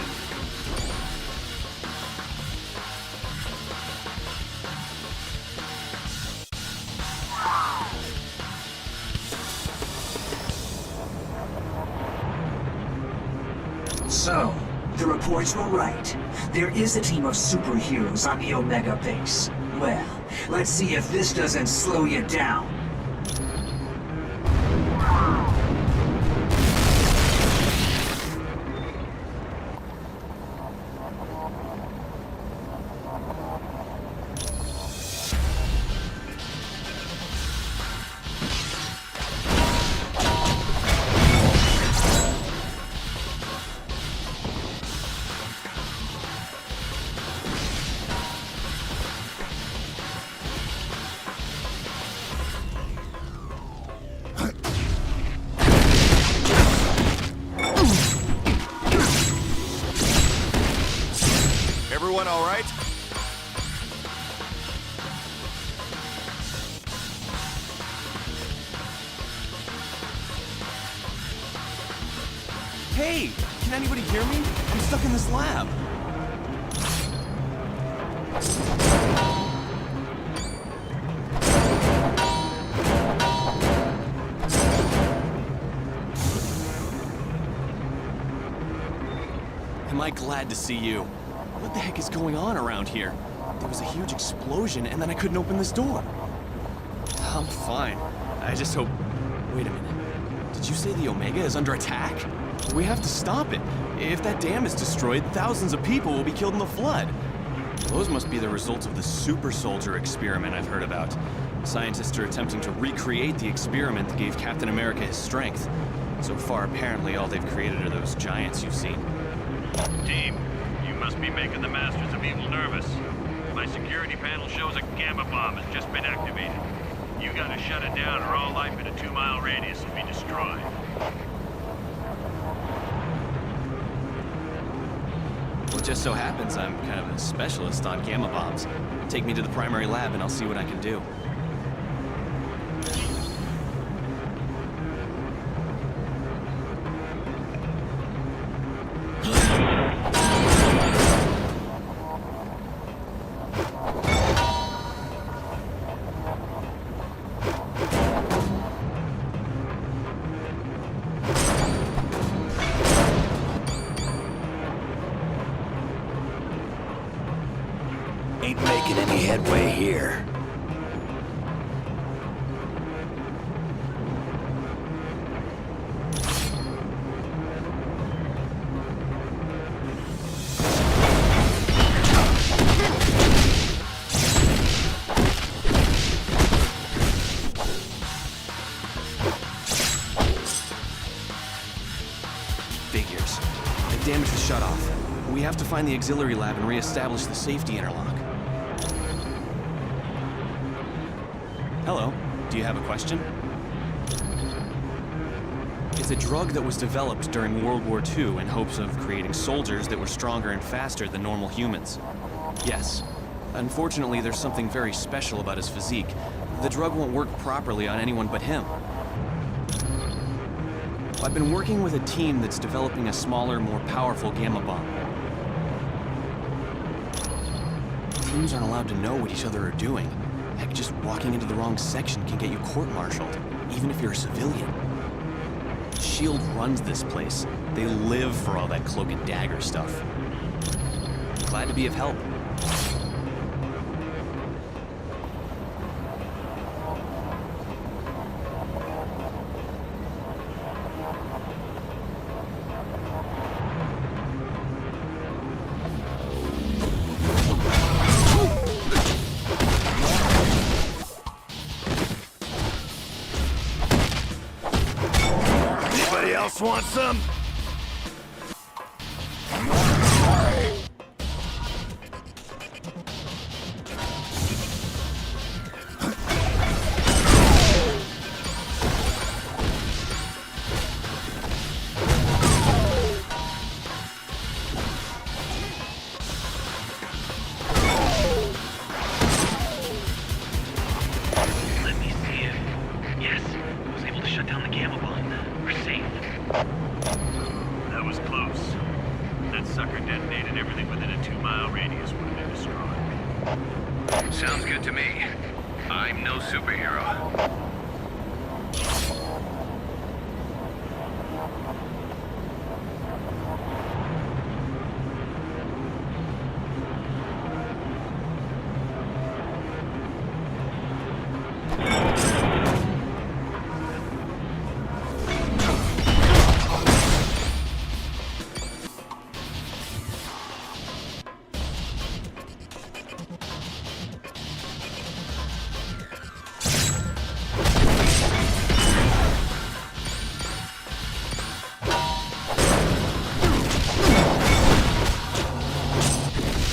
So, the reports were right. There is a team of superheroes on the Omega base. Well, let's see if this doesn't slow you down. Everyone all right? Hey! Can anybody hear me? I'm stuck in this lab. I glad to see you. What the heck is going on around here? There was a huge explosion, and then I couldn't open this door. I'm fine. I just hope... Wait a minute. Did you say the Omega is under attack? We have to stop it. If that dam is destroyed, thousands of people will be killed in the flood. Those must be the results of the super soldier experiment I've heard about. Scientists are attempting to recreate the experiment that gave Captain America his strength. So far, apparently, all they've created are those giants you've seen. Team, you must be making the Masters of Evil nervous. My security panel shows a gamma bomb has just been activated. You gotta shut it down or all life in a 2-mile radius will be destroyed. Well, it just so happens I'm kind of a specialist on gamma bombs. Take me to the primary lab and I'll see what I can do. Ain't making any headway here. Figures. The damage was shut off. We have to find the auxiliary lab and re-establish the safety interlock. Hello. Do you have a question? It's a drug that was developed during World War II in hopes of creating soldiers that were stronger and faster than normal humans. Yes. Unfortunately, there's something very special about his physique. The drug won't work properly on anyone but him. I've been working with a team that's developing a smaller, more powerful gamma bomb. Teams aren't allowed to know what each other are doing. Heck, just walking into the wrong section can get you court-martialed, even if you're a civilian. S.H.I.E.L.D. runs this place. They live for all that cloak and dagger stuff. Glad to be of help. Else want some? Let me see it. Yes, I was able to shut down the gamma bomb. We're safe. That was close. That sucker detonated everything within a 2-mile radius would have been destroyed. Sounds good to me. I'm no superhero.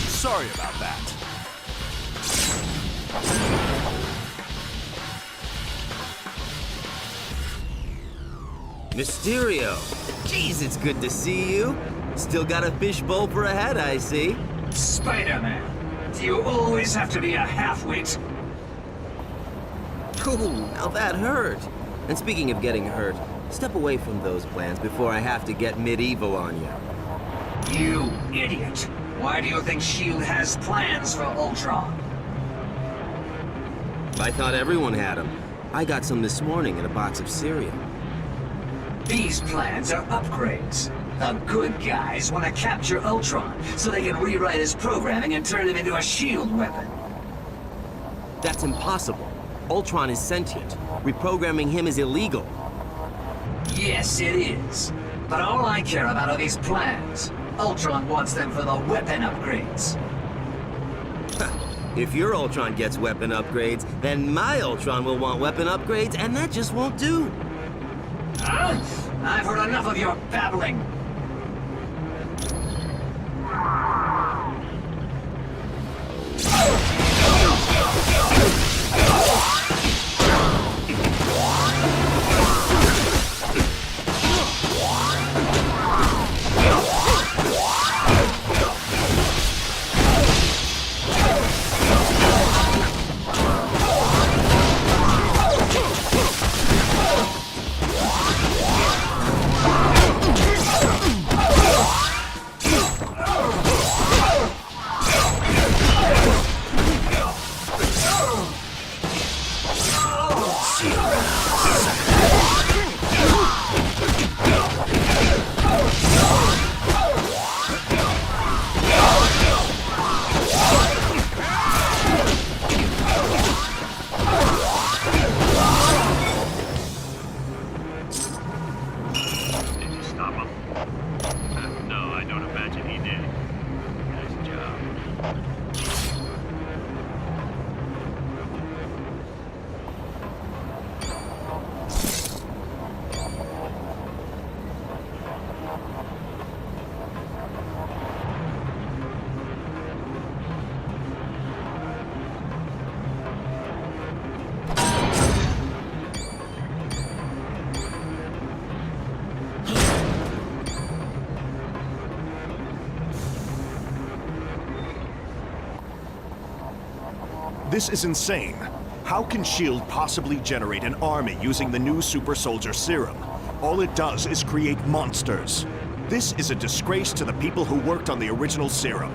Sorry about that. Mysterio! Jeez, it's good to see you. Still got a fishbowl for a head, I see. Spider-Man, do you always have to be a half-wit? Ooh, now that hurt. And speaking of getting hurt, step away from those plans before I have to get medieval on you. You idiot! Why do you think S.H.I.E.L.D. has plans for Ultron? I thought everyone had them. I got some this morning in a box of cereal. These plans are upgrades. The good guys want to capture Ultron so they can rewrite his programming and turn him into a shield weapon. That's impossible. Ultron is sentient. Reprogramming him is illegal. Yes, it is. But all I care about are these plans. Ultron wants them for the weapon upgrades. If your Ultron gets weapon upgrades, then my Ultron will want weapon upgrades, and that just won't do. I've heard enough of your babbling. This is insane. How can S.H.I.E.L.D. possibly generate an army using the new super soldier serum? All it does is create monsters. This is a disgrace to the people who worked on the original serum.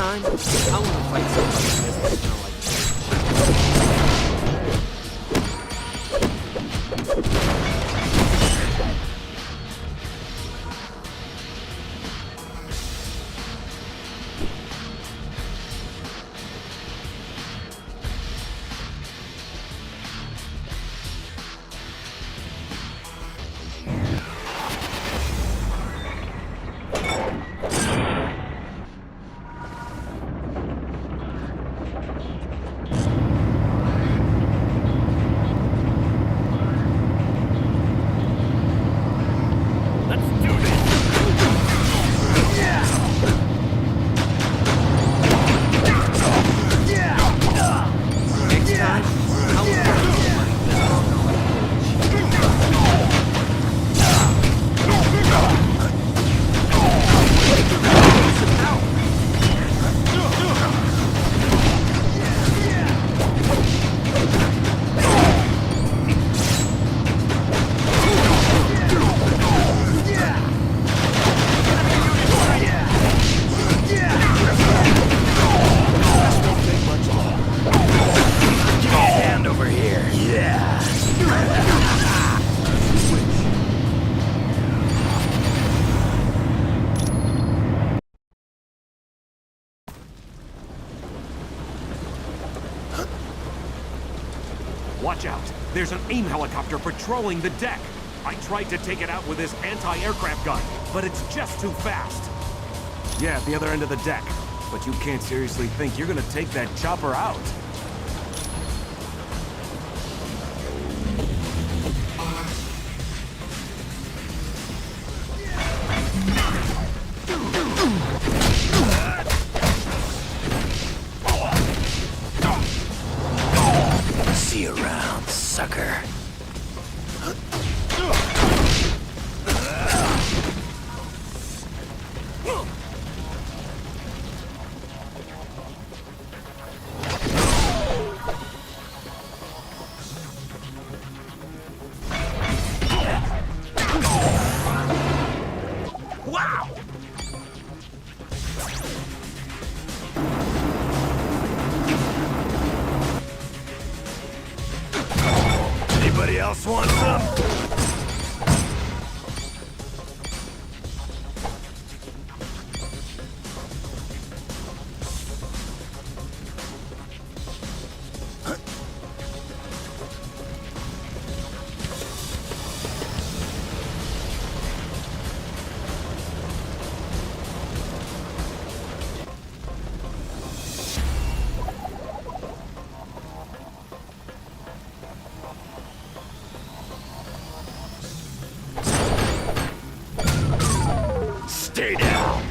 I want to fight somebody that's not like There's an AIM helicopter patrolling the deck. I tried to take it out with this anti-aircraft gun, but it's just too fast. Yeah, at the other end of the deck. But you can't seriously think you're gonna take that chopper out. See you around, sucker. Wow! Anybody else want some? Stay down!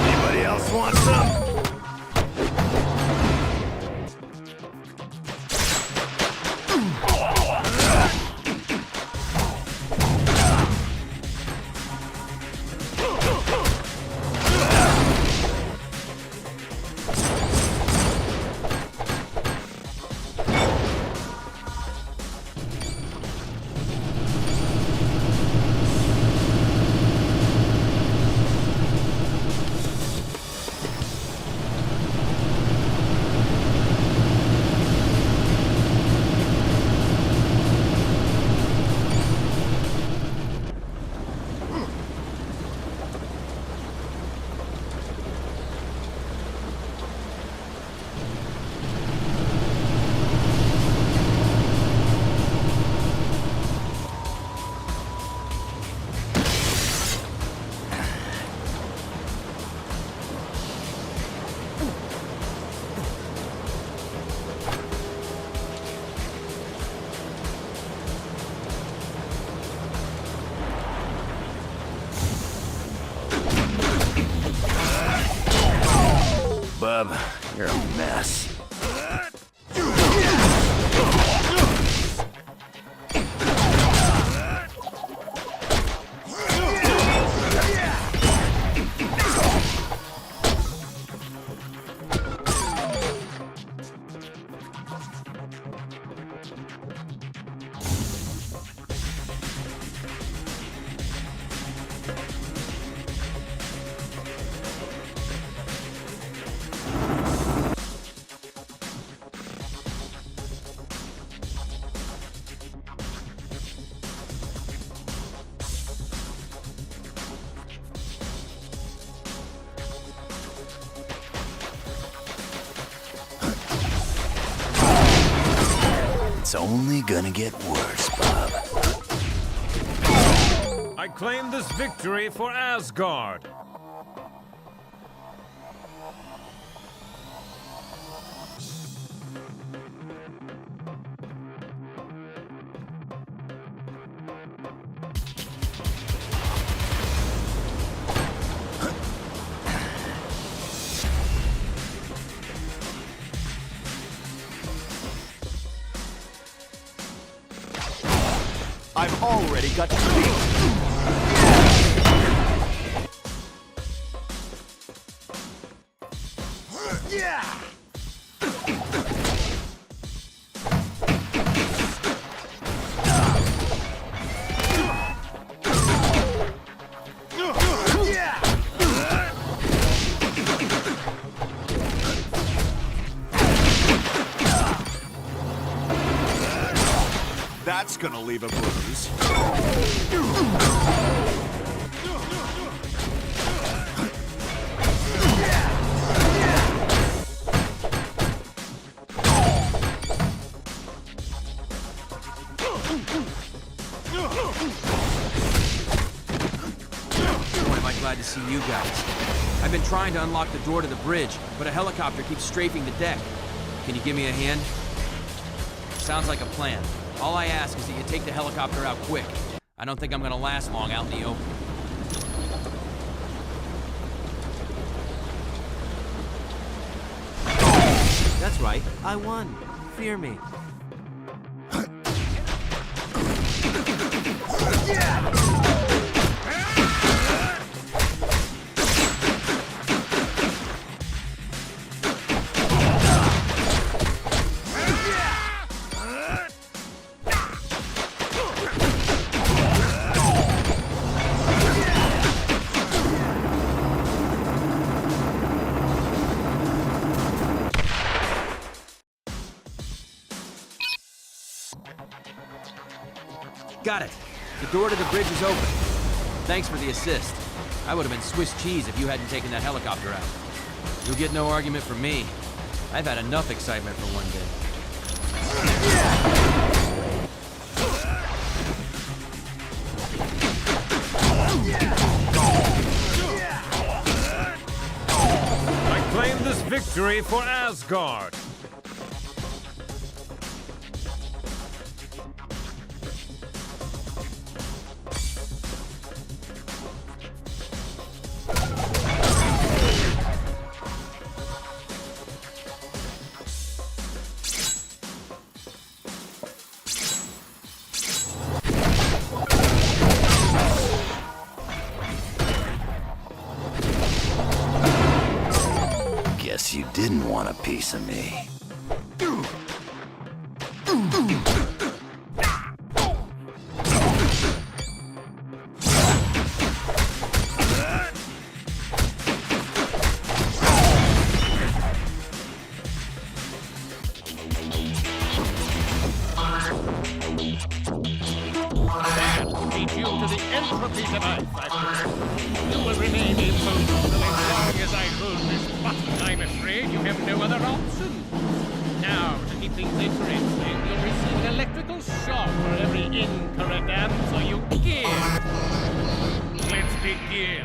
Anybody else want some? Bub, you're a mess. It's only gonna get worse, Bob. I claim this victory for Asgard. I've already got speed. that's gonna leave a bruise. Boy, am I glad to see you guys. I've been trying to unlock the door to the bridge, but a helicopter keeps strafing the deck. Can you give me a hand? Sounds like a plan. All I ask is that you take the helicopter out quick. I don't think I'm gonna last long out in the open. That's right, I won. Fear me. Got it. The door to the bridge is open. Thanks for the assist. I would have been Swiss cheese if you hadn't taken that helicopter out. You'll get no argument from me. I've had enough excitement for one day. I claim this victory for Asgard. Guess you didn't want a piece of me. Be due to the entropy device, I presume. You will remain immovable as long as I hold this button. I'm afraid you have no other option. Now, to keep things interesting, you'll receive an electrical shock for every incorrect answer you give. Let's begin,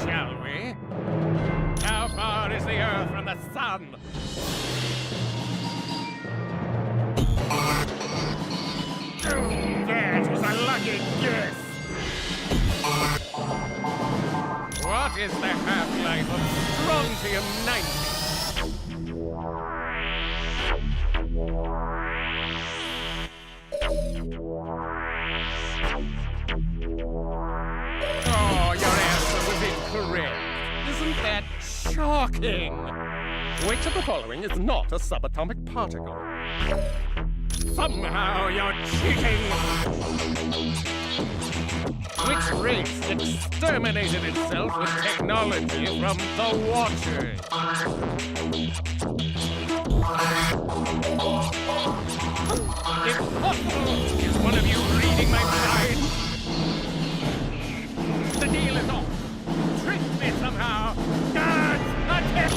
shall we? How far is the Earth from the Sun? That was a lucky guess. What is the half-life of strontium-90? Oh, your answer was incorrect. Isn't that shocking? Which of the following is not a subatomic particle? Somehow you're cheating! Which race exterminated itself with technology from the Watcher? Impossible! Is one of you reading my mind? The deal is off! Tricked me somehow! Guards, attack!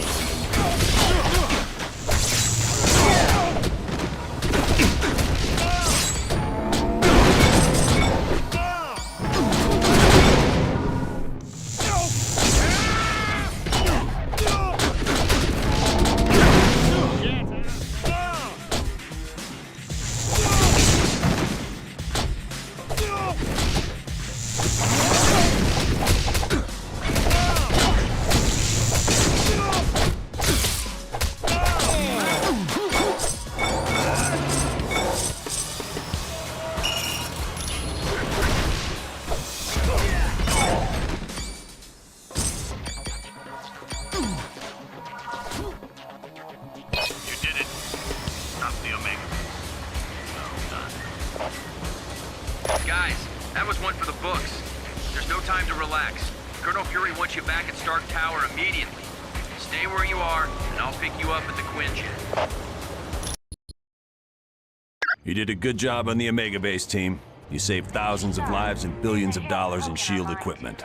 Guys, that was one for the books. There's no time to relax. Colonel Fury wants you back at Stark Tower immediately. Stay where you are, and I'll pick you up at the Quinjet. You did a good job on the Omega Base, team. You saved thousands of lives and billions of dollars in S.H.I.E.L.D. equipment.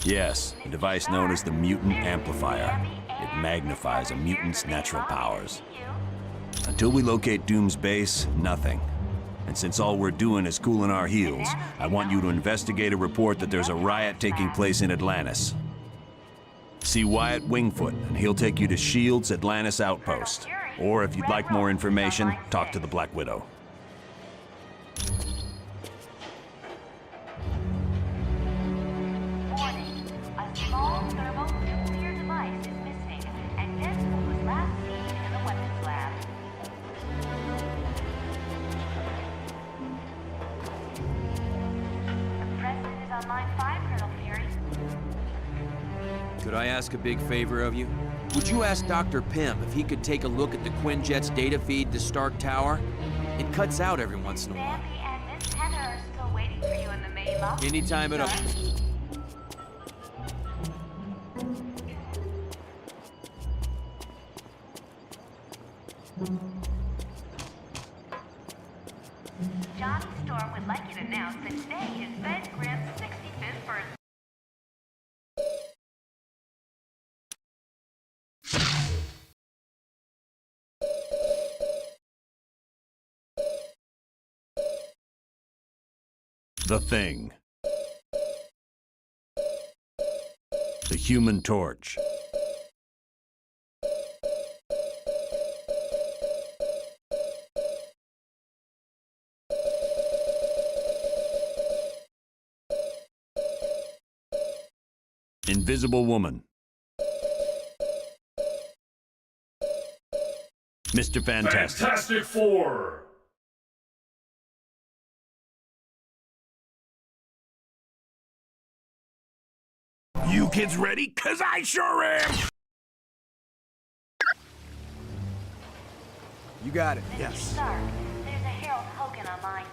Yes, a device known as the Mutant Amplifier. It magnifies a mutant's natural powers. Until we locate Doom's base, nothing. And since all we're doing is cooling our heels, I want you to investigate a report that there's a riot taking place in Atlantis. See Wyatt Wingfoot, and he'll take you to S.H.I.E.L.D.'s Atlantis outpost. Or if you'd like more information, talk to the Black Widow. Warning. A small thermonuclear device is missing, and this was last seen in the weapons lab. The President is on line 5, Colonel Fury. Could I ask a big favor of you? Would you ask Dr. Pym if he could take a look at the Quinjet's data feed to Stark Tower? It cuts out every once in a while. Sandy and Miss Heather are still waiting for you in the main lobby. Anytime at all. Johnny Storm would like you to announce that today is Ben Grimm's 65th birthday. The Thing. The Human Torch. Invisible Woman. Mr. Fantastic. Fantastic Four! You kids ready? 'Cause I sure am! You got it. Yes. Stark, there's a Harold Hogan on line